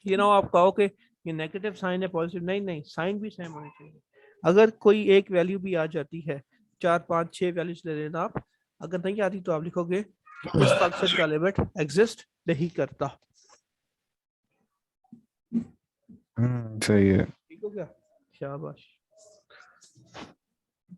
ये ना आप कहो कि ये नेगेटिव साइन है पॉजिटिव, नहीं नहीं, साइन भी सेम होने चाहिए। अगर कोई एक वैल्यू भी आ जाती है, 4 5 6 वैल्यूज ले लेना आप, अगर नहीं आती तो आप लिखोगे कि इस फंक्शन का लिमिट एग्जिस्ट नहीं करता। सही है। ठीक हो गया? शाबाश।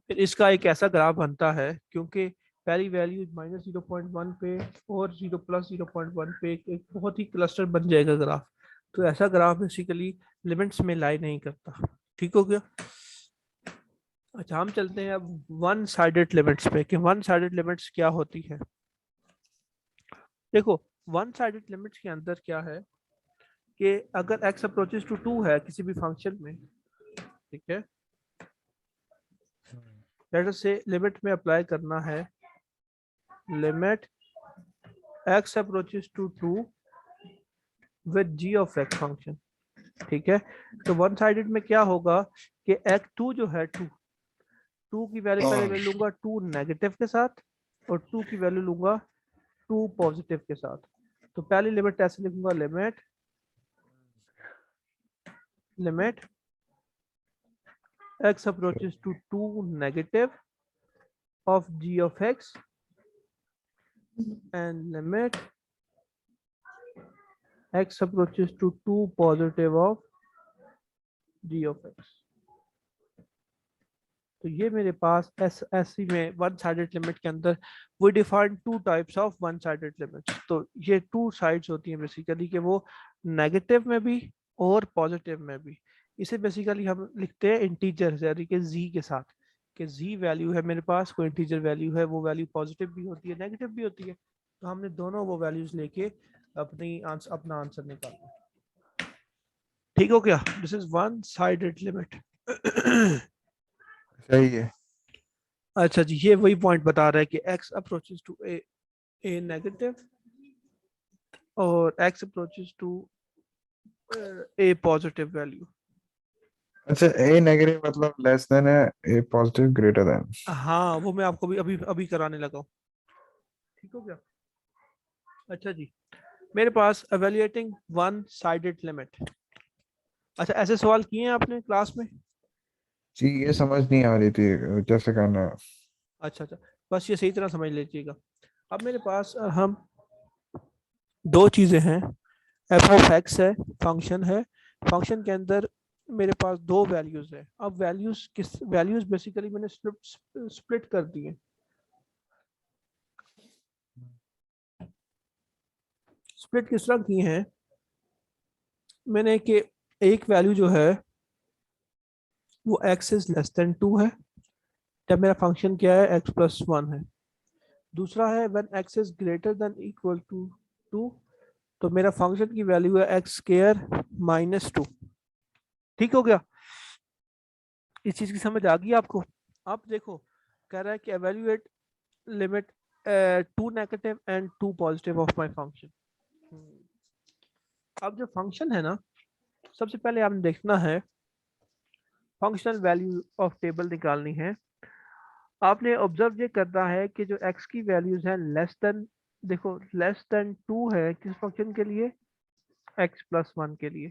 फिर इसका एक ऐसा ग्राफ बनता है, क्योंकि पहली वैल्यू -0.1 पे और 0 +0.1 पे एक बहुत ही क्लस्टर बन जाएगा ग्राफ, तो ऐसा ग्राफ बेसिकली लिमिट्स में लाई नहीं करता। ठीक हो गया? अच्छा, हम चलते हैं अब वन साइडेड लिमिट्स पे, कि वन साइडेड लिमिट्स क्या होती है। देखो वन साइडेड लिमिट्स के अंदर क्या है कि अगर x अप्रोचेस टू 2 है किसी भी फंक्शन में, ठीक है, लेट अस से लिमिट में अप्लाई करना है limit x approaches to 2 with g of x function, ठीक है। तो वन साइडेड में क्या होगा कि x 2 जो है 2 की वैल्यू पहले मैं लूंगा 2 नेगेटिव के साथ और 2 की वैल्यू लूंगा 2 पॉजिटिव के साथ। तो पहली लिमिट ऐसे लिखूंगा limit x approaches to 2 negative of g of x and limit x approaches to 2 positive of g of x। तो ये मेरे पास ऐसी में वन साइडेड लिमिट के अंदर we define two types of one sided limits. तो ये टू साइड्स होती हैं बेसिकली कि वो नेगेटिव में भी और पॉजिटिव में भी। इसे बेसिकली हम लिखते हैं इंटीजर यानी कि z के साथ, कि z वैल्यू है मेरे पास, कोई इंटीजर वैल्यू है, वो वैल्यू पॉजिटिव भी होती है नेगेटिव भी होती है। तो हमने दोनों वो वैल्यूज लेके अपना आंसर निकालना। ठीक हो गया? This is one sided limit. सही है। अच्छा जी, ये वही पॉइंट बता रहा है कि x approaches to a negative और x approaches to a positive value. अच्छा, ए नेगेटिव मतलब लेस देन है, ए पॉजिटिव ग्रेटर देन। हाँ वो मैं आपको भी अभी अभी कराने लगा हूँ। ठीक हो गया? अच्छा जी, मेरे पास एवेल्युएटिंग वन साइडेड लिमिट। अच्छा, ऐसे सवाल किए हैं आपने क्लास में? जी, ये समझ नहीं आ रही थी कैसे करना है। अच्छा अच्छा, बस ये सही तरह समझ लीजिएगा। अब मेरे पास हम दो चीज़ें हैं, एफ ऑफ एक्स है, फंक्शन है, फंक्शन के अंदर मेरे पास दो वैल्यूज है। अब वैल्यूज बेसिकली मैंने स्प्लिट कर दिए। स्प्लिट किस तरह किए हैं मैंने कि एक वैल्यू जो है वो x इज लेस देन 2 है जब मेरा फंक्शन क्या है x प्लस 1 है। दूसरा है when x is greater than equal to 2, तो मेरा फंक्शन की वैल्यू है x स्क्वायर माइनस 2। ठीक हो गया? इस चीज की समझ आ गई आपको? आप देखो, कह रहा है कि evaluate limit 2 negative and 2 positive of my function. अब जो फंक्शन है ना, सबसे पहले आपने देखना है फंक्शनल वैल्यू ऑफ टेबल निकालनी है। आपने ऑब्जर्व ये करना है कि जो x की वैल्यूज हैं लेस देन, देखो लेस देन 2 है किस फंक्शन के लिए? x प्लस 1 के लिए।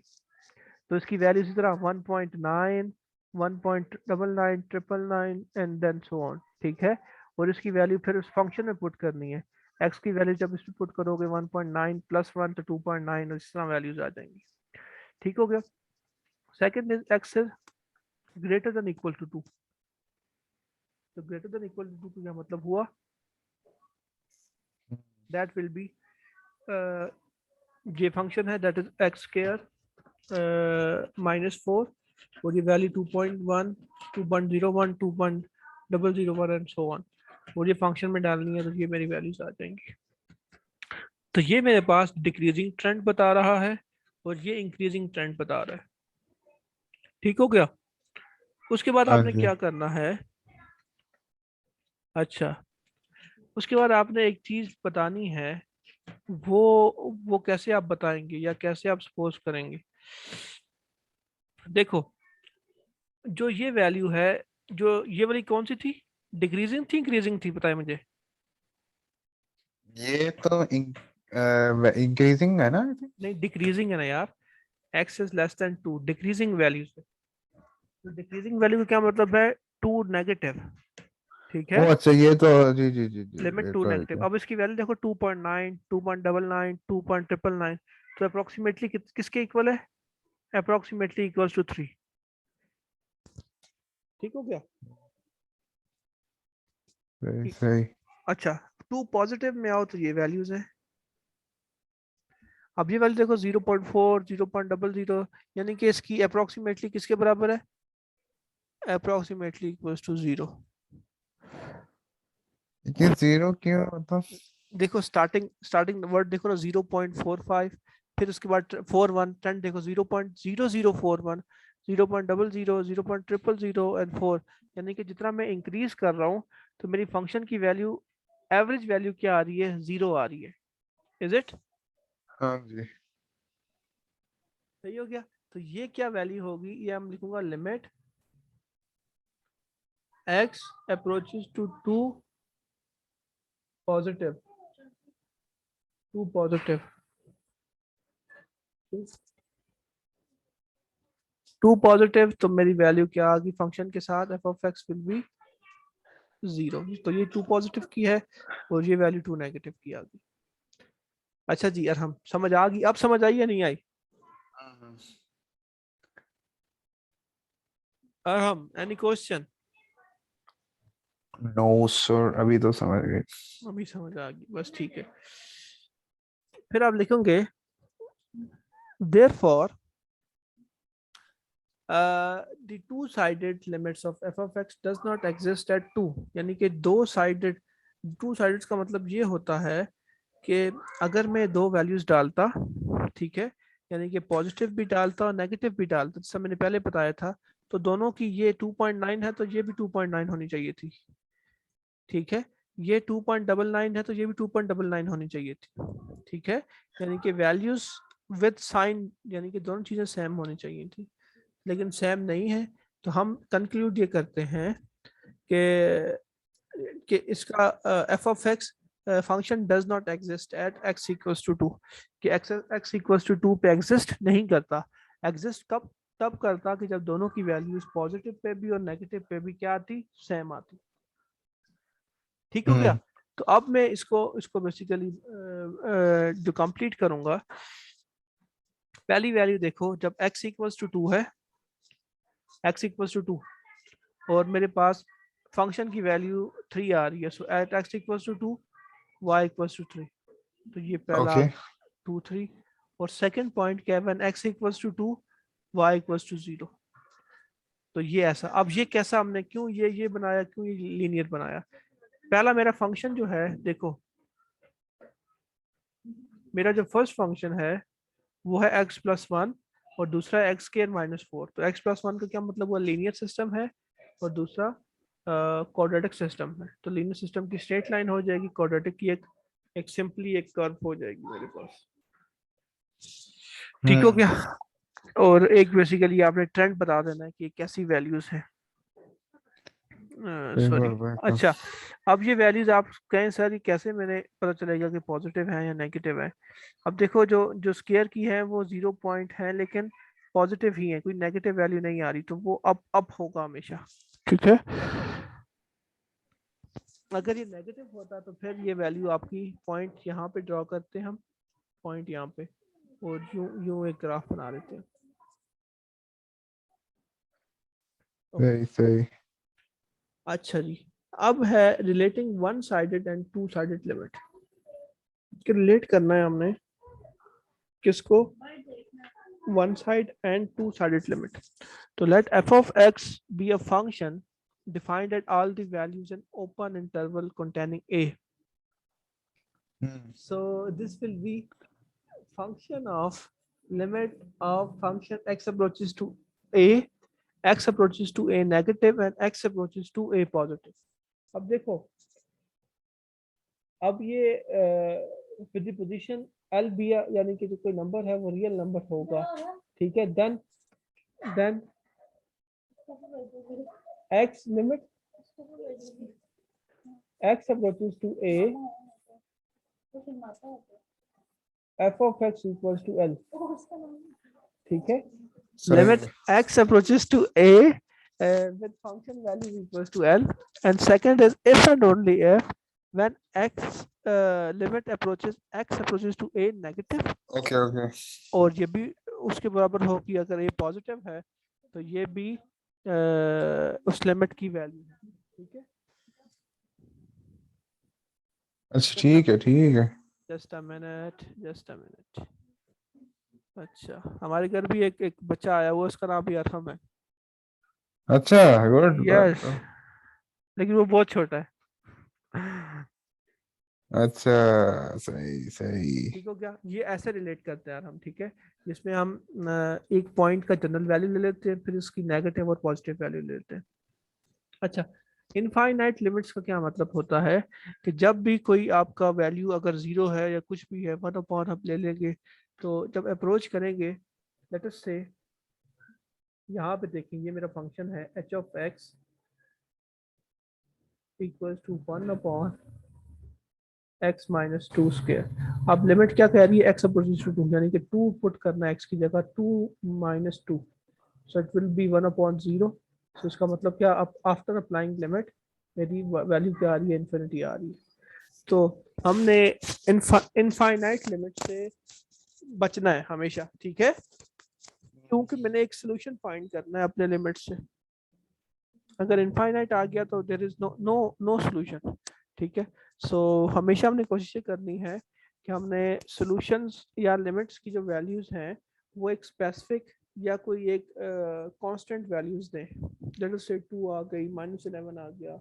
तो इसकी वैल्यू इसी तरह 1.9, 1.99, 999 एंड देन सो ऑन। ठीक है? और इसकी वैल्यू फिर उस फंक्शन में पुट करनी है। x की वैल्यू जब इसमें पुट करोगे 1.9 प्लस 1 तो 2.9 और इस तरह वैल्यूज आ जाएंगी। ठीक हो गया? Second is x is greater than equal to 2। तो ग्रेटर देन इक्वल टू 2 का क्या मतलब हुआ? दैट विल बी ये फंक्शन है that is x square minus 4 और ये वैल्यू 2.1, 2.01, 2.001 एंड सो ऑन, और ये फंक्शन में डालनी है तो ये मेरी वैल्यूज आ जाएंगी। तो ये मेरे पास डिक्रीजिंग ट्रेंड बता रहा है और ये इंक्रीजिंग ट्रेंड बता रहा है। ठीक हो गया? उसके बाद हाँ आपने जी। क्या करना है? अच्छा, उसके बाद आपने एक चीज बतानी है, वो कैसे आप बताएंगे या कैसे आप सपोज करेंगे? देखो, जो ये वैल्यू है, जो ये वाली कौन सी थी, डिक्रीजिंग थी इंक्रीजिंग थी, बताए मुझे। ये तो इंक्रीजिंग है ना? नहीं, डिक्रीजिंग है ना यार, x is less then 2, decreasing value से। तो डिक्रीजिंग वैल्यू का क्या मतलब है? 2 नेगेटिव। ठीक ओ है? अच्छा, ये तो जी जी जी जी, लिमिट ये 2 तो है नेगेटिव। क्या। अब इसकी वैल्यू देखो 2.9, 2.99, 2.999, तो अप्रोक्सीमेटली किसके इक्वल है? Approximately equals to 3। ठीक हो गया? सही ठीक। सही। अच्छा, 2 पॉजिटिव में आओ तो ये वैल्यूज है। अब ये वैल्यू देखो 0.4, 0.00, यानी कि इसकी अप्रोक्सीमेटली किसके बराबर है? Approximately equals to 0। लेकिन जीरो क्यों मतलब? देखो स्टार्टिंग वर्ड देखो ना 0.45, फिर उसके बाद 41, 10 देखो 0.0041, 0.00, 0.000 एंड 4, यानी कि जितना मैं इंक्रीज कर रहा हूँ तो मेरी फंक्शन की वैल्यू, एवरेज वैल्यू क्या आ रही है, 0 आ रही है। इज इट हाँ जी। सही हो गया? तो ये क्या वैल्यू होगी, ये हम लिखूंगा limit x approaches to 2 positive, 2 positive, 2 positive, तो मेरी वैल्यू क्या आ गई फंक्शन के साथ, f of x will be 0। तो ये 2 पॉजिटिव की है और ये वैल्यू 2 नेगेटिव की आ गई। अच्छा जी, यार हम समझ आ गई, अब समझ आई या नहीं आई? और हम एनी क्वेश्चन? नो सर, अभी तो समझ गए। अभी समझ आ गई, बस ठीक है। फिर आप लिखोगे therefore the two sided limits of f of x does not exist at 2, यानी कि दो साइडेड, टू साइडेड का मतलब ये होता है कि अगर मैं दो वैल्यूज डालता, ठीक है, यानी कि पॉजिटिव भी डालता और नेगेटिव भी डालता, जैसा मैंने पहले बताया था, तो दोनों की ये 2.9 है तो ये भी 2.9 होनी चाहिए थी, ठीक है, ये 2.99 है तो ये भी 2.99 होनी चाहिए थी, ठीक है, यानी कि वैल्यूज विद साइन, यानी कि दोनों चीजें सेम होनी चाहिए थी, लेकिन सेम नहीं है। तो हम कंक्लूड ये करते हैं कि इसका f of x function does not exist at x equals to 2, कि एक्स इक्वल्स टू 2 पे एग्जिस्ट नहीं करता। एग्जिस्ट कब, तब करता कि जब दोनों की वैल्यूज पॉजिटिव पे भी और नेगेटिव पे भी क्या आती, सेम आती। ठीक हो गया? हम्म। तो अब मैं इसको इसको बेसिकली जो कंप्लीट करूंगा, पहली वैल्यू देखो, जब x इक्वल्स टू 2 है, x इक्वल्स टू 2 और मेरे पास फंक्शन की वैल्यू 3 आ रही है, so at x equals to 2 y equals to 3, तो ये पहला ओके। 2 3। और सेकंड पॉइंट क्या है, when x equals to 2 y equals to 0, तो ये ऐसा। अब ये कैसा हमने क्यों ये बनाया, क्यों ये लीनियर बनाया? पहला मेरा फंक्शन जो है, देखो मेरा जो फर्स्ट फंक्शन है वो है x प्लस वन और दूसरा एक्स स्केयर माइनस 4, तो x प्लस वन का क्या मतलब हुआ, लीनियर सिस्टम है, और दूसरा क्वाड्रेटिक सिस्टम है। तो लीनियर सिस्टम की स्ट्रेट लाइन हो जाएगी, क्वाड्रेटिक की एक सिंपली एक कर्व हो जाएगी मेरे पास। ठीक हो हम्म। गया? और एक बेसिकली आपने ट्रेंड बता देना है कि कैसी वैल्यूज है, सॉरी। बिल्कुल बिल्कुल। अच्छा, अब ये वैल्यूज आप कहें सर ये कैसे मैंने पता चलेगा कि पॉजिटिव है या नेगेटिव है? अब देखो जो जो स्केयर की है वो 0 पॉइंट है, लेकिन पॉजिटिव ही है, कोई नेगेटिव वैल्यू नहीं आ रही, तो वो अप होगा हमेशा, ठीक है। अगर ये नेगेटिव होता तो फिर ये वैल्यू आपकी पॉइंट यहाँ पे ड्रॉ करते हैं हम, पॉइंट यहाँ पे, और यूं यूं एक ग्राफ बना देते हैं। ओके, सही सही। अच्छा जी, अब है relating one sided and two sided limit, relate करना है हमने किसको, one side and two sided limit. तो let f of x be a function defined at all the values in open interval containing a. Hmm. So this will be function of limit of function x approaches to a, x approaches to a negative and x approaches to a positive. अब देखो, अब ये with the position L B, यानी कि जो कोई नंबर है वो रियल नंबर होगा, ठीक है, then x limit x approaches to a, f of x equals to L, ठीक है, सही लिमिट है। x approaches to a with function value equals to L, and second is if and only if when x limit approaches x approaches to a negative, okay okay. और ये भी उसके बराबर हो कि अगर ये पॉजिटिव है तो ये भी उस लिमिट की वैल्यू है, ठीक है। अच्छा ठीक है ठीक है। Just a minute, just a minute. अच्छा, हमारे घर भी एक बच्चा आया हुआ, उसका नाम भी अरहम है। अच्छा गुड यस, गुड। लेकिन वो बहुत छोटा है। अच्छा, सही सही। ठीक हो गया, ये ऐसे रिलेट करते हैं यार हम, ठीक है, जिसमें हम एक पॉइंट का जनरल वैल्यू ले लेते हैं, फिर उसकी नेगेटिव और पॉजिटिव वैल्यू ले लेते हैं। अच्छा, इनफाइनाइट लिमिट्स का क्या मतलब होता है कि जब भी कोई आपका वैल्यू अगर जीरो है या कुछ भी है, वन अपॉन हम ले लेंगे, तो जब अप्रोच करेंगे, लेट अस से यहाँ पे देखेंगे, ये मेरा फंक्शन है h of x equal to one upon x minus two square. अब लिमिट क्या कह रही है, एक्स अप्रोचेस टू टू, यानी कि टू पुट करना है एक्स की जगह, two minus two, so it will be one upon zero. So इसका मतलब क्या, अब आफ्टर अप्लाइंग लिमिट मेरी वैल्यू क्या आ रही है, इन्फिनिटी आ रही है। तो हमने इनफाइनाइट लिमिट से बचना है हमेशा, ठीक है, क्योंकि मैंने एक सोल्यूशन फाइंड करना है अपने लिमिट से। अगर इनफाइनाइट आ गया तो there is no no no solution, ठीक है। सो हमेशा हमने कोशिश ये करनी है कि हमने सॉल्यूशंस या लिमिट्स की जो वैल्यूज हैं वो एक स्पेसिफिक या कोई एक कांस्टेंट वैल्यूज दें। लेट अस से 2 आ गई, -11 आ गया,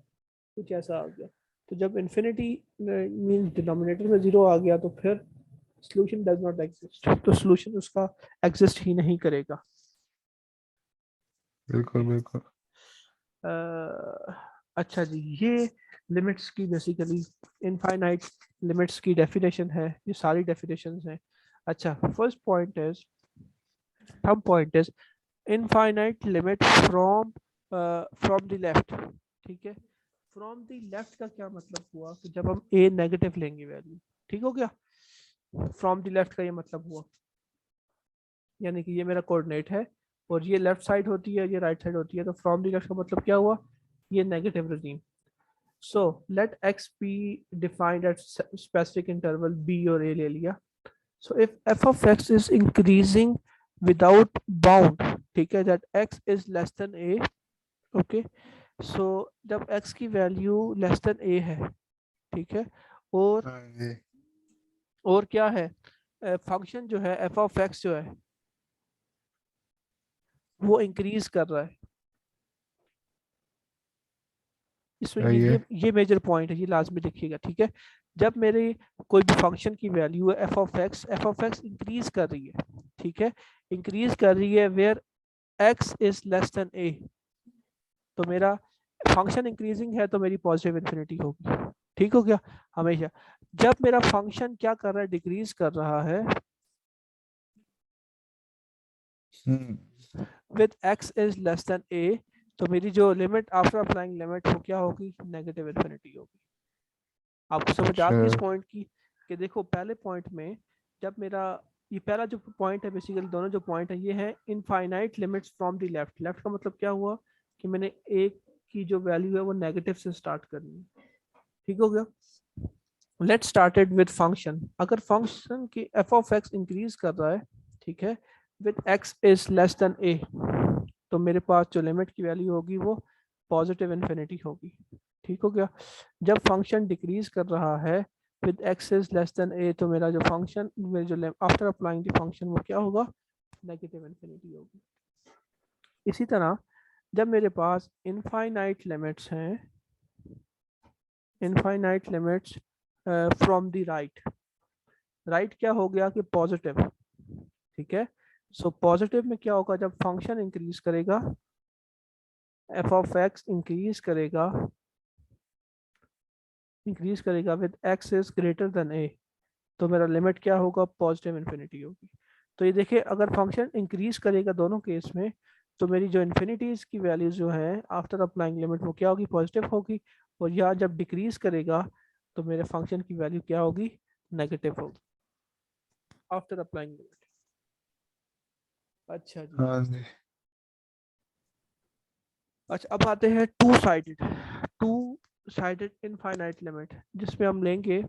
कुछ ऐसा आ गया। तो जब इन्फिनिटी मींस डिनोमिनेटर में जीरो आ गया तो फिर सॉल्यूशन डज नॉट एग्जिस्ट, तो सॉल्यूशन उसका एग्जिस्ट ही नहीं करेगा। बिल्कुल बिल्कुल। अच्छा जी, ये लिमिट्स की बेसिकली इनफाइनाइट लिमिट्स की डेफिनेशन है, ये सारी डेफिनेशंस हैं। अच्छा, first point is, thumb point is infinite limit from from the left, ठीक है। फ्रॉम द लेफ्ट का क्या मतलब हुआ कि जब हम ए नेगेटिव लेंगे वैल्यू, ठीक हो गया। फ्रॉम द लेफ्ट का ये मतलब हुआ, यानी कि ये मेरा कोऑर्डिनेट है और ये लेफ्ट साइड होती है, ये राइट साइड होती है, तो फ्रॉम द लेफ्ट का मतलब क्या हुआ, ये negative regime. So let x be defined at specific interval b और a ले लिया। So if f of x is increasing without bound, ठीक है, that x is less than a, okay, so जब x की वैल्यू लेस देन a है, ठीक है, और हाँ जी। क्या है, फंक्शन जो है f of x जो है वो इंक्रीज कर रहा है। इसमें सही है। ये मेजर पॉइंट है, ये लाजमी देखिएगा, ठीक है। जब मेरे कोई भी फंक्शन की वैल्यू है एफ ऑफ एक्स इंक्रीज कर रही है, ठीक है, इंक्रीज कर रही है where x is less than A, तो मेरा फंक्शन इंक्रीजिंग है तो मेरी पॉजिटिव इन्फिनिटी होगी, ठीक हो गया। हमेशा जब मेरा फंक्शन क्या कर रहा है, डिक्रीज कर रहा है hmm. With x is less than A, तो मेरी जो लिमिट आफ्टर अप्लाइंग लिमिट वो क्या होगी, नेगेटिव इन्फिनिटी होगी। आपको समझ आ अच्छा। गई इस पॉइंट की, कि देखो पहले पॉइंट में जब मेरा, ये पहला जो पॉइंट है, बेसिकली दोनों जो पॉइंट है ये है infinite limits from the left. Left का मतलब क्या हुआ कि मैंने एक की जो वैल्यू है वो नेगेटिव से स्टार्ट करनी है, ठीक हो गया। लेट स्टार्टेड विद फंक्शन, अगर फंक्शन की एफ ऑफ एक्स इंक्रीज कर रहा है, ठीक है, with x is less than A, तो मेरे पास जो लिमिट की वैल्यू होगी वो पॉजिटिव इन्फिनिटी होगी, ठीक हो गया। जब फंक्शन डिक्रीज कर रहा है with x is less than A, तो मेरा जो फंक्शन, मेरे जो आफ्टर अप्लाइंग द फंक्शन वो क्या होगा, नेगेटिव इन्फिनिटी होगी। इसी तरह जब मेरे पास इनफाइनाइट लिमिट्स हैं, infinite limits from the right, right क्या हो गया कि पॉजिटिव, ठीक है। सो पॉजिटिव में क्या होगा, जब फंक्शन इंक्रीज करेगा, एफ ऑफ एक्स इंक्रीज करेगा with x is greater than A, तो मेरा लिमिट क्या होगा, पॉजिटिव इन्फिनिटी होगी। तो ये देखिए, अगर फंक्शन इंक्रीज करेगा दोनों केस में, तो मेरी जो इन्फिनिटीज की वैल्यूज जो है आफ्टर अप्लाइंग लिमिट वो क्या होगी, पॉजिटिव होगी। और यहाँ जब डिक्रीज करेगा तो मेरे फंक्शन की वैल्यू क्या होगी, नेगेटिव होगी आफ्टर अप्लाइंग लिमिट। अच्छा जी, हाँ जी। अच्छा अब आते हैं टू साइडेड इनफाइनाइट लिमिट, जिसमें हम लेंगे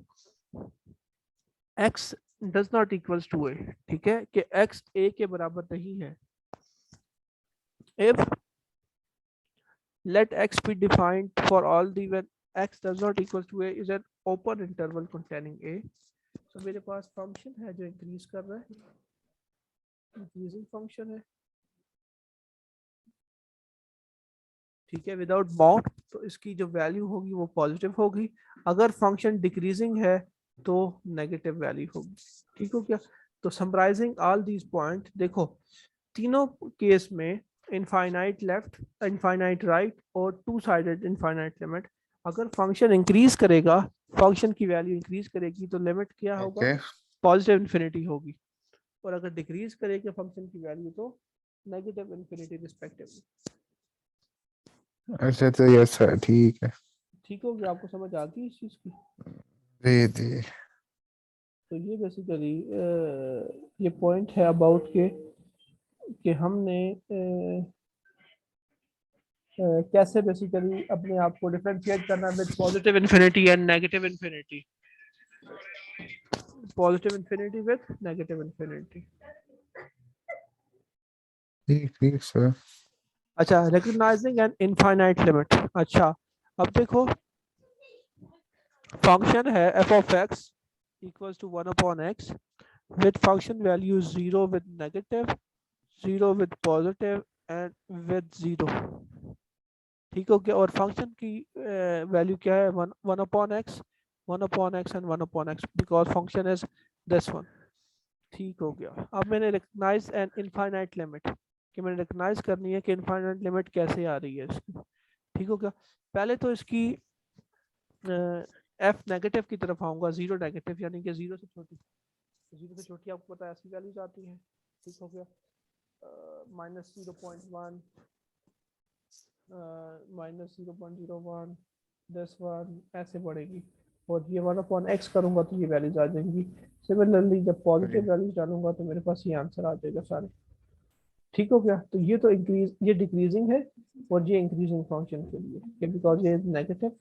x does not equals to A, ठीक है, कि x a के बराबर नहीं है। if let x be defined for all the when x does not equals to a is an open interval containing a, तो मेरे पास फंक्शन है जो इंक्रीज कर रहा है, इंक्रीजिंग फंक्शन है, ठीक है, विदाउट बाउंड, तो इसकी जो वैल्यू होगी वो पॉजिटिव होगी। अगर फंक्शन डिक्रीजिंग है तो नेगेटिव वैल्यू होगी। ठीक हो क्या? तो समराइजिंग ऑल दीज पॉइंट, देखो तीनों केस में इनफाइनाइट लेफ्ट, इनफाइनाइट राइट और टू साइडेड इनफाइनाइट लिमिट, अगर फंक्शन इंक्रीज करेगा, फंक्शन की वैल्यू इंक्रीज करेगी तो लिमिट क्या होगा? Okay. पॉजिटिव इन्फिनिटी होगी। और अगर डिक्रीज करेगा फंक्शन की वैल्यू तो नेगेटिव इन्फिनिटी रिस्पेक्टिवली। अच्छा तो यस सर, ठीक है। ठीक हो गया? आपको समझ आती है इस चीज की? जी जी। तो ये बेसिकली ये पॉइंट है अबाउट के कि हमने कैसे बेसिकली अपने आप को डिफरेंशिएट करना with positive infinity and negative infinity, positive infinity with negative infinity. ठीक ठीक सर। अच्छा, रिकॉग्नाइजिंग एन इनफाइनाइट लिमिट। अच्छा, अब देखो फंक्शन है f of x equals to 1/x with function value 0 with negative, 0 with positive and with 0। ठीक हो गया? और फंक्शन की वैल्यू क्या है? 1/x, 1/x and 1/x because function is this one. ठीक हो गया? अब मैंने रिकग्नाइज एन इनफाइनाइट लिमिट, कि मैंने रिकग्नाइज करनी है कि इनफाइनाइट लिमिट कैसे आ रही है इसकी। ठीक हो गया? पहले तो इसकी एफ नेगेटिव की तरफ आऊंगा, जीरो नेगेटिव यानी कि जीरो से छोटी, जीरो से छोटी आपको पता है ऐसी वैल्यूज आती हैं। ठीक हो गया? -0.1, -0.01, 10 1 ऐसे बढ़ेगी। और ये 1/x करूंगा तो ये वैल्यूज आ जाएंगी। सिमिलरली जब पॉजिटिव वैल्यूज डालूंगा तो मेरे पास ये आंसर आ जाएगा सारे। ठीक हो गया? तो ये तो इंक्रीज, ये डिक्रीजिंग है और ये इंक्रीजिंग फंक्शन के लिए, बिकॉज ये negative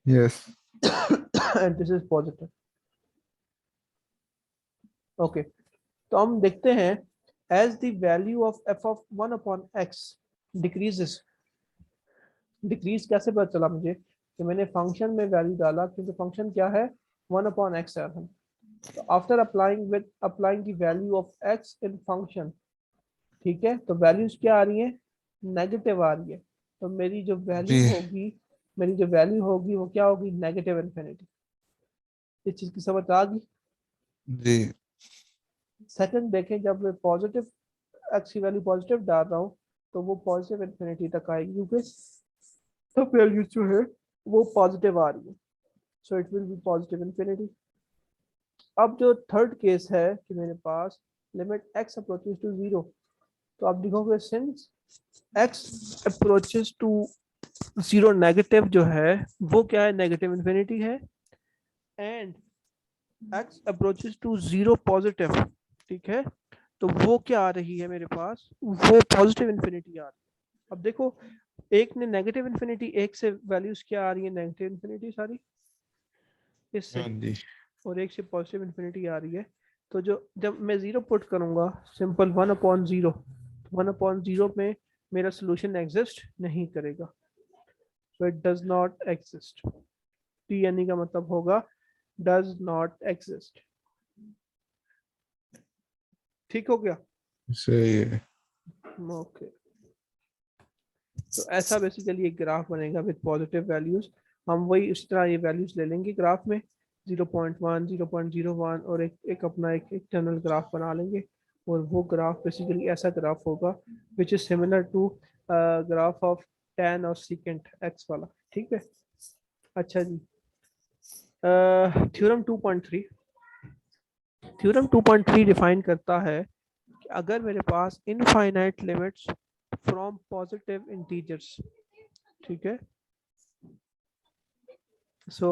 yes. And this is positive. Okay, तो हम देखते हैं as the value of f of 1/x decreases. Decrease कैसे पता चला मुझे? कि मैंने फंक्शन में वैल्यू डाला, क्योंकि फंक्शन क्या है? 1/x है। तो after applying the value of x in function, ठीक है, तो वैल्यूज क्या आ रही है? नेगेटिव आ रही है। तो मेरी जो वैल्यू जी होगी, मेरी जो वैल्यू होगी वो क्या होगी? Negative infinity. इस चीज की समझ आ गई? जी। सेकंड देखें, जब मैं पॉजिटिव एक्स की वैल्यू पॉजिटिव डाल रहा हूँ तो वो पॉजिटिव इन्फिनिटी तक आएगी, क्योंकि सब वैल्यू जो है वो पॉजिटिव आ रही है। So it will be positive infinity. अब जो थर्ड केस है कि मेरे पास लिमिट x अप्रोचेस टू 0, तो आप देखोगे since x approaches to 0 negative जो है वो क्या है? नेगेटिव इन्फिनिटी है। And x approaches to 0 positive, ठीक है, तो वो क्या आ रही है मेरे पास? वो पॉजिटिव इन्फिनिटी आ रही है। अब देखो, एक ने नेगेटिव इन्फिनिटी, एक से वैल्यूज क्या आ रही है? नेगेटिव इन्फिनिटी सारी इससे, हाँ जी। और एक से पॉजिटिव इन्फिनिटी आ रही है। तो जो जब मैं जीरो पुट करूंगा, सिंपल 1/0, 1/0 में मेरा सोल्यूशन एग्जिस्ट नहीं करेगा। So it does not exist. T यानी का मतलब होगा डज नॉट एग्जिस्ट। ठीक हो गया? सही है। ओके, तो ऐसा बेसिकली एक ग्राफ बनेगा विद पॉजिटिव वैल्यूज। हम वही इस तरह ये वैल्यूज ले लेंगे ग्राफ में, 0.1, 0.01, और एक अपना एक एक्सटर्नल ग्राफ बना लेंगे। और वो ग्राफ बेसिकली ऐसा ग्राफ होगा which is similar to graph of tan और secant x वाला। ठीक है? अच्छा जी, थ्योरम 2.3, थ्योरम 2.3 डिफाइन करता है कि अगर मेरे पास infinite limits from positive integers, ठीक है, so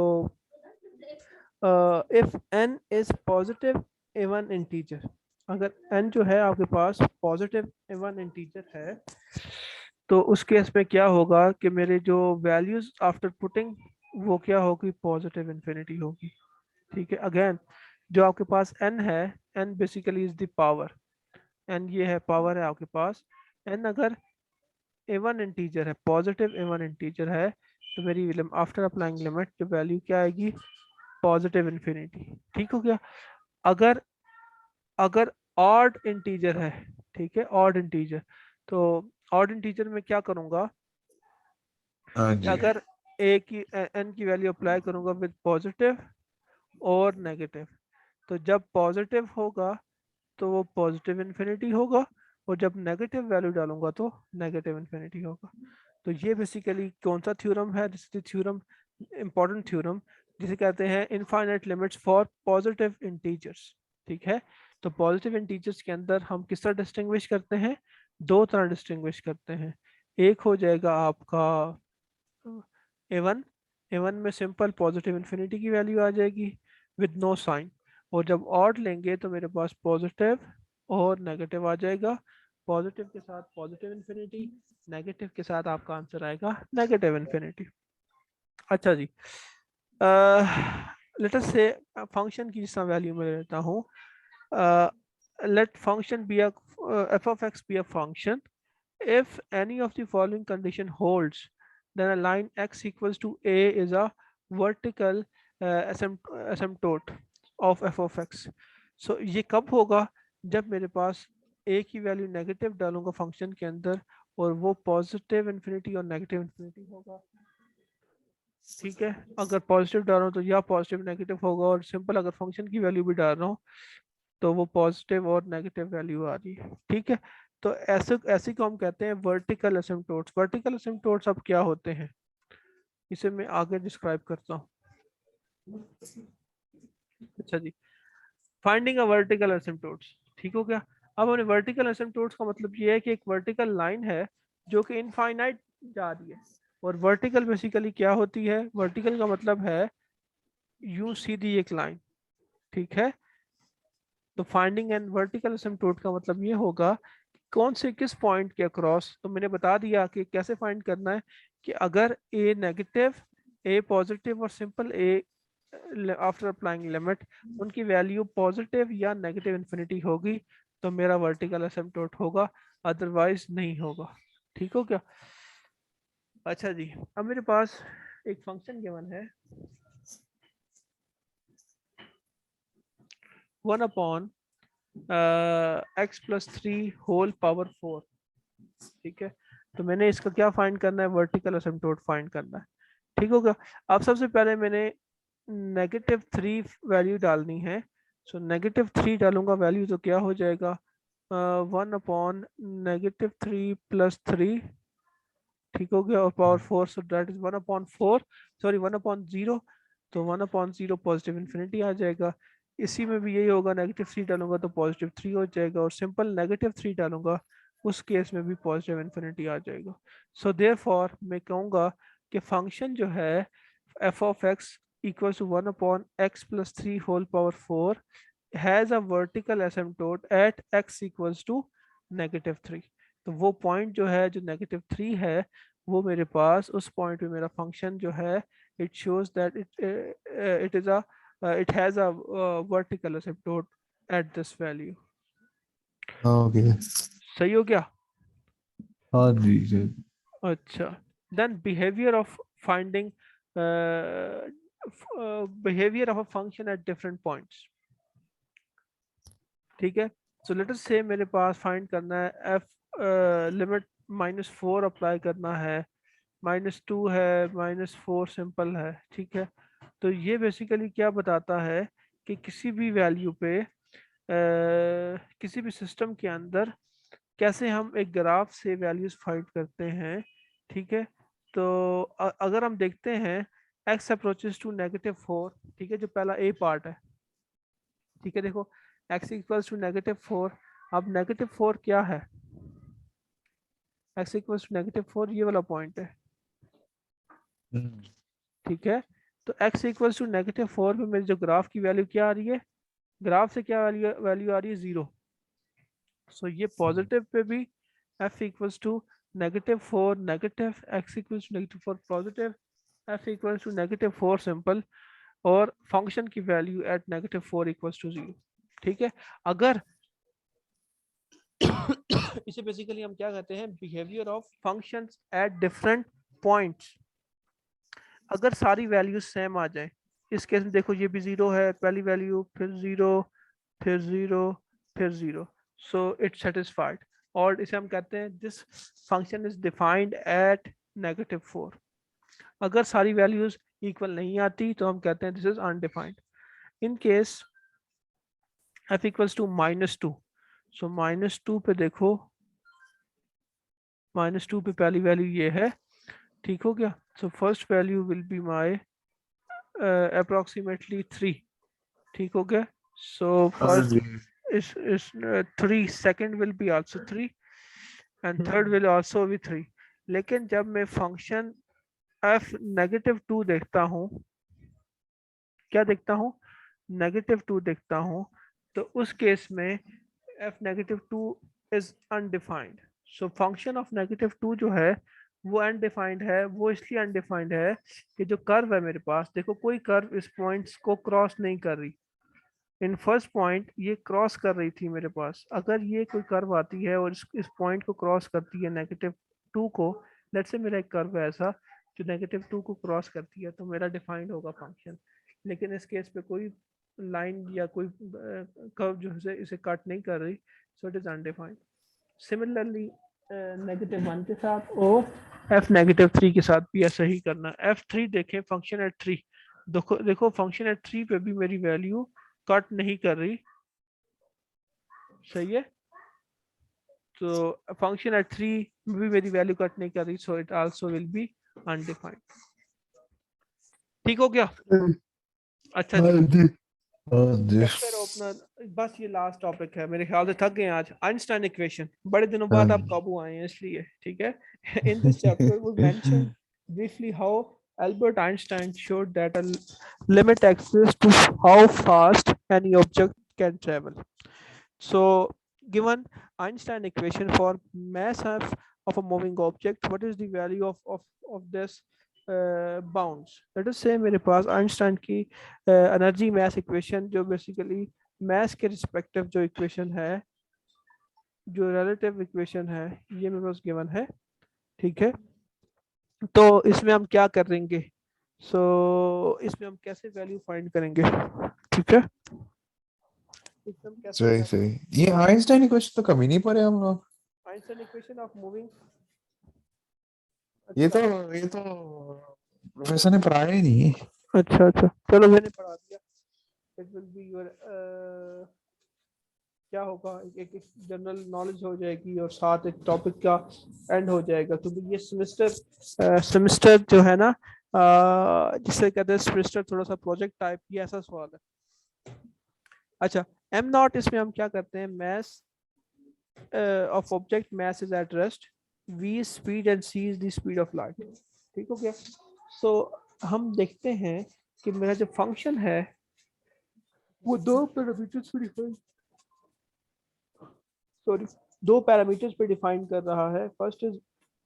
if n is positive even integer, अगर n जो है आपके पास पॉजिटिव इवन इंटीजर है, तो उस केस में क्या होगा कि मेरे जो वैल्यूज आफ्टर पुटिंग वो क्या होगी? पॉजिटिव इन्फिनिटी होगी। ठीक है? अगेन जो आपके पास n है, n basically is the power, n ये है पावर है आपके पास। n अगर इवन इंटीजर है, पॉजिटिव इवन इंटीजर है, तो मेरी आफ्टर अप्लाइंग लिमिट जो वैल्यू क्या आएगी? Positive infinity. ठीक हो गया? अगर अगर ऑड इंटीजर है, ठीक है, ऑड इंटीजर, तो ऑड इंटीजर में क्या करूंगा हाँ कि जी। अगर ए की एन की वैल्यू अप्लाई करूंगा विद पॉजिटिव और नेगेटिव, तो जब पॉजिटिव होगा तो वो पॉजिटिव इन्फिनिटी होगा, और जब नेगेटिव वैल्यू डालूंगा तो नेगेटिव इन्फिनिटी होगा। तो ये बेसिकली कौन सा थ्योरम है? This is theorem, important theorem, जिसे कहते हैं infinite limits for positive integers. ठीक है, तो पॉजिटिव इंटीजर्स के अंदर हम किस तरह डिस्टिंग्विश करते हैं? दो तरह डिस्टिंग्विश करते हैं। एक हो जाएगा आपका ए1, ए1 में सिंपल पॉजिटिव इन्फिनिटी की वैल्यू आ जाएगी विद नो साइन, और जब ऑड लेंगे तो मेरे पास पॉजिटिव और नेगेटिव आ जाएगा, पॉजिटिव के साथ पॉजिटिव इन्फिनिटी, नेगेटिव के साथ आपका आंसर आएगा नेगेटिव इन्फिनिटी। अच्छा जी, लेट अस से फंक्शन की जिस वैल्यू में लेता हूँ, let function be a f of x be a function if any of the following condition holds, then a line x equals to a is a vertical asymptote of f of x. So ये कब होगा? जब मेरे पास a की वैल्यू नेगेटिव डालूंगा फंक्शन के अंदर और वो पॉजिटिव इन्फिनिटी और नेगेटिव इन्फिनिटी होगा। ठीक है, अगर पॉजिटिव डाल रहा हूँ तो या पॉजिटिव नेगेटिव होगा, और सिंपल अगर फंक्शन की वैल्यू भी डाल रहा हूँ तो वो पॉजिटिव और नेगेटिव वैल्यू आ रही है। ठीक है, तो ऐसे ऐसे को हम कहते हैं वर्टिकल एसिम्पटोट्स। वर्टिकल एसिम्पटोट्स अब क्या होते हैं, इसे मैं आगे डिस्क्राइब करता हूँ। अच्छा जी, फाइंडिंग अ वर्टिकल एसिम्पटोट्स, ठीक हो गया। अब हमने वर्टिकल एसिम्पटोट्स का मतलब ये है कि एक वर्टिकल लाइन है जो कि इनफाइनाइट जा रही है, और वर्टिकल बेसिकली क्या होती है? वर्टिकल का मतलब है यूं सीधी एक लाइन। ठीक है, तो फाइंडिंग एंड वर्टिकल एसिम्पटोट का मतलब ये होगा कौन से किस पॉइंट के अक्रॉस। तो मैंने बता दिया कि कैसे फाइंड करना है, कि अगर ए नेगेटिव, ए पॉजिटिव और simple A after applying limit उनकी वैल्यू पॉजिटिव या नेगेटिव इन्फिनिटी होगी तो मेरा वर्टिकल एसिम्पटोट होगा, अदरवाइज नहीं होगा। ठीक हो क्या? अच्छा जी, अब मेरे पास एक फंक्शन गिवन है 1/(x + 3 होल पावर 4). ठीक है, तो मैंने इसका क्या फाइंड करना है? वर्टिकल एसिम्पटोट फाइंड करना है। ठीक होगा, अब सबसे पहले मैंने -3 वैल्यू डालनी है। सो -3 डालूंगा वैल्यू तो क्या हो जाएगा? 1/(-3 + 3), ठीक हो गया, और power 4, so that is 1/4, sorry 1/0, तो 1/0 पॉजिटिव इन्फिनिटी आ जाएगा। इसी में भी यही होगा, -3 डालूंगा तो +3 हो जाएगा, और सिंपल -3 डालूंगा उस केस में भी पॉजिटिव इन्फिनिटी आ जाएगा। सो देयरफॉर मैं कहूँगा कि फंक्शन जो है f of x equals to 1/(x + 3 whole power 4) has a vertical asymptote at x equals to -3। तो वो पॉइंट जो है जो -3 है, वो मेरे पास उस पॉइंट पे मेरा फंक्शन जो है it shows that it is a it has a vertical asymptote at this value। Okay. सही हो गया? हाँ जी जी। अच्छा, then behavior of finding behavior of a function at different points। ठीक है, सो लेट अस से मेरे पास फाइंड करना है एफ, लिमिट -4 अप्लाई करना है, -2 है, -4 सिंपल है। ठीक है, तो ये बेसिकली क्या बताता है कि किसी भी वैल्यू पे किसी भी सिस्टम के अंदर कैसे हम एक ग्राफ से वैल्यूज फाइंड करते हैं। ठीक है, तो अगर हम देखते हैं x अप्रोचेस टू -4, ठीक है, जो पहला ए पार्ट है। ठीक है, देखो x इक्वल्स टू -4, अब -4 क्या है? x इक्वल्स टू -4 ये वाला पॉइंट है। ठीक है, तो x इक्वल्स टू -4 पे मेरी जो ग्राफ की वैल्यू क्या आ रही है? ग्राफ से क्या वैल्यू वैल्यू आ रही है? 0। सो ये पॉजिटिव पे भी f equals to -4 negative, x equals to -4 positive, f equals to -4 simple, और फंक्शन की वैल्यू एट -4 इक्वल्स टू 0। ठीक है, अगर इसे बेसिकली हम क्या कहते हैं? Behaviour of functions at different points. अगर सारी वैल्यूज सेम आ जाए, इस केस में देखो ये भी 0 है, पहली वैल्यू, फिर 0, फिर 0, फिर 0, सो इट्स सेटिस्फाइड, और इसे हम कहते हैं this function is defined at -4। अगर सारी वैल्यूज इक्वल नहीं आती तो हम कहते हैं this is undefined. In case f equals to -2, so -2 पे देखो, -2 पे पहली वैल्यू ये है, ठीक हो गया। So first value will be my approximately 3, ठीक हो गया। सो हाँ first ji. is 3, second will be also 3 and third will also be 3। लेकिन जब मैं फंक्शन f -2 देखता हूँ, क्या देखता हूँ, -2 देखता हूँ, तो उस केस में f -2 is undefined. So function of -2 जो है वो अनडिफाइंड है। वो इसलिए अनडिफाइंड है कि जो कर्व है मेरे पास, देखो कोई कर्व इस पॉइंट्स को क्रॉस नहीं कर रही। इन फर्स्ट पॉइंट ये क्रॉस कर रही थी मेरे पास, अगर ये कोई कर्व आती है और इस पॉइंट को क्रॉस करती है -2 को, लेट्स से मेरा एक कर्व है ऐसा जो -2 को क्रॉस करती है, तो मेरा डिफाइंड होगा फंक्शन। लेकिन इस केस पे कोई लाइन या कोई कर्व जो है इसे कट नहीं कर रही, so it is undefined. Similarly -1 के साथ और f -3 के साथ भी ऐसा ही करना। f3 देखें, फंक्शन एट 3, देखो देखो फंक्शन एट 3 पे भी मेरी वैल्यू कट नहीं कर रही, सही है। तो फंक्शन एट 3 में भी मेरी वैल्यू कट नहीं कर रही, so it also will be undefined. ठीक हो गया। अच्छा हाँ जी, जी। हाँ जी। चैप्टर ओपनर, बस ये लास्ट टॉपिक है, मेरे ख्याल से थक गए आज। आइंस्टाइन इक्वेशन, बड़े दिनों हाँ बाद आप जी। काबू आए हैं इसलिए, ठीक है। In this chapter we mention briefly how Albert Einstein showed that a limit exists to how fast any object can travel. So, given Einstein equation for mass of a moving object, what is the value of this bounds? Let us say मेरे पास आइंस्टाइन की एनर्जी मैस इक्वेशन, जो बेसिकली मैस के रिस्पेक्टिव जो इक्वेशन है, जो रिलेटिव इक्वेशन है, ये मेरे पास गिवन है, ठीक है। तो इसमें हम क्या करेंगे, इसमें हम कैसे वैल्यू फाइंड करेंगे, ठीक है। इसमें हम कैसे सही सही। ये आइंस्टाइन इक्वेशन तो कभी नहीं पढ़े हम लोग। आइंस्टाइन इक्वेशन ऑफ मूविंग, ये तो अच्छा ये तो प्रोफेसर ने पढ़ाया ही नहीं। अच्छा अच्छा, चलो मैंने पढ़ा दिया। इट विल बी योर क्या होगा, एक जनरल नॉलेज हो जाएगी और साथ एक टॉपिक का एंड हो जाएगा, क्योंकि ये सेमेस्टर जो है ना, जिसे कहते हैं सेमेस्टर, थोड़ा सा प्रोजेक्ट टाइप, ये ऐसा सवाल है। अच्छा, एम नॉट, इसमें हम क्या करते हैं, mass of object, mass is at rest, v speed and c is the speed of light, ठीक हो गया। सो हम देखते हैं कि मेरा जो फंक्शन है वो दो पैरामीटर्स पे डिफाइन कर रहा है। First is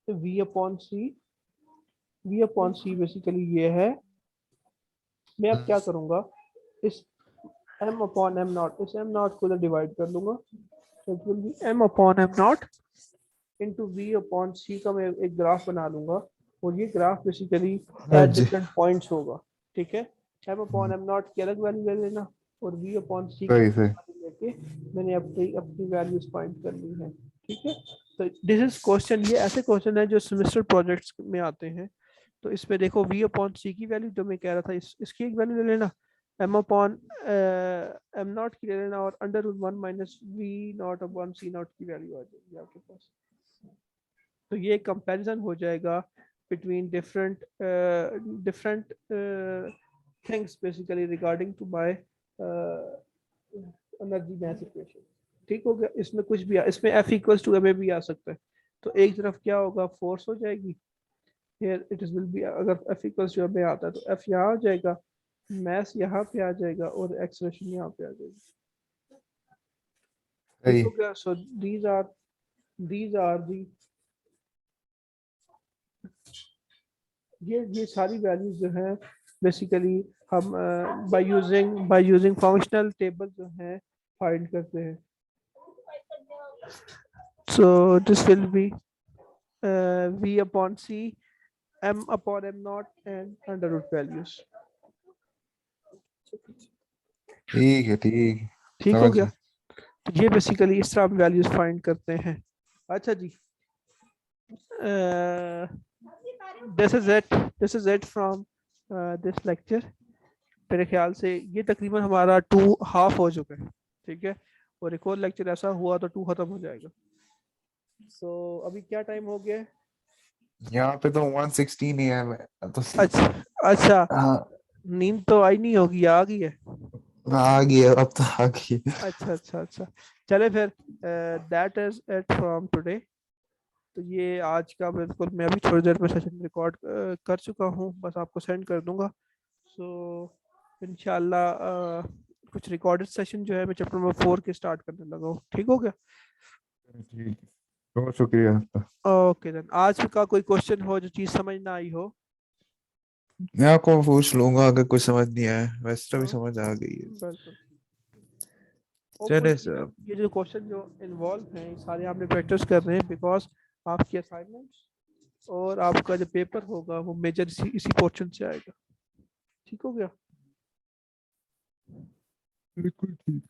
v upon c, v upon c basically ये है। मैं अब क्या करूंगा, इस m अपॉन m नॉट, इस m नॉट को डिवाइड कर लूंगा, तो it will be m upon m not into v upon c का मैं एक ग्राफ बना लूंगा, और ये ग्राफ बेसिकली हाँ एट जी। डिफरेंट पॉइंट्स होगा, ठीक है। m अपॉन m नॉट की अलग वैल्यू ले लेना, और v अपॉन c की सही सही। वैल्यू लेके मैंने अपनी अपनी वैल्यूज फाइंड कर ली है, ठीक है। तो दिस इज क्वेश्चन, ये ऐसे क्वेश्चन है जो सेमेस्टर प्रोजेक्ट्स में आते हैं। तो इसमें देखो v अपॉन c की वैल्यू जो मैं कह रहा था, इसकी एक वैल्यू ले लेना, m अपॉन m नॉट की ले लेना, और under root 1 minus v not upon c not की वैल्यू आ जाएगी आपके पास। तो ये कंपैरिजन हो जाएगा between different different things basically regarding to my energy mass equation, ठीक हो गया। इसमें कुछ भी इसमें F इक्वल्स टू एम भी आ सकता है। तो एक तरफ क्या होगा, फोर्स हो जाएगी, here it is will be, अगर F इक्वल्स टू एम आता है तो F यहाँ आ जाएगा, मैस यहाँ पे आ जाएगा, और एक्सलेशन यहाँ पे आ जाएगी, ठीक सही। हो गया। सो these are the ये सारी वैल्यूज जो है बेसिकली हम बाय यूजिंग फंक्शनल टेबल जो है फाइंड करते हैं। So this will be v upon c, m upon m not and under root values, ठीक है ठीक। ठीक हो समझ गया। गया। तो ये बेसिकली इस तरह हम वैल्यूज फाइंड करते हैं। अच्छा जी, this is it from this lecture. मेरे ख्याल से ये तकरीबन हमारा 2 हाफ हो चुका है, ठीक है, और एक और लेक्चर ऐसा हुआ तो 2 खत्म हो जाएगा। सो अभी क्या टाइम हो गया है? यहाँ पे तो 116 ही है, मैं तो अच्छा अच्छा, हाँ नींद तो आई नहीं होगी, आ गई है। आ गई है, अब तो आ गई है। अच्छा अच्छा अच्छा, चले फिर, that is it from today. तो ये आज का बिल्कुल, मैं अभी थोड़ी देर में सेशन रिकॉर्ड कर चुका हूँ, बस आपको सेंड कर दूंगा। सो इंशाल्लाह कुछ रिकॉर्डेड सेशन जो है मैं चैप्टर नंबर 4 के स्टार्ट करने लगा हूँ, ठीक हो गया? ठीक, बहुत शुक्रिया आपका। ओके देन, आज का कोई क्वेश्चन हो जो चीज़ समझ ना आई हो? मैं आपको पूछ लूंगा अगर कुछ समझ नहीं आया, वैसे तो भी हाँ समझ आ गई है। बिल्कुल। और चले कुछ सर। ये जो क्वेश्चन जो इन्वॉल्व हैं, ये सारे आपने प्रैक्टिस कर रहे हैं, बिकॉज आपकी असाइनमेंट्स और आपका जो पेपर होगा वो मेजर इसी पोर्शन से आएगा, ठीक हो गया? बिल्कुल ठीक।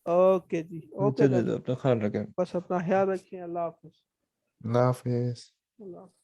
ओके जी, ओके चले देन, तो अपना ख्याल रखें। बस अपना ख्याल रखें, अल्लाह हाफिज़। अल्लाह हाफिज। अल्लाह हाफिज़।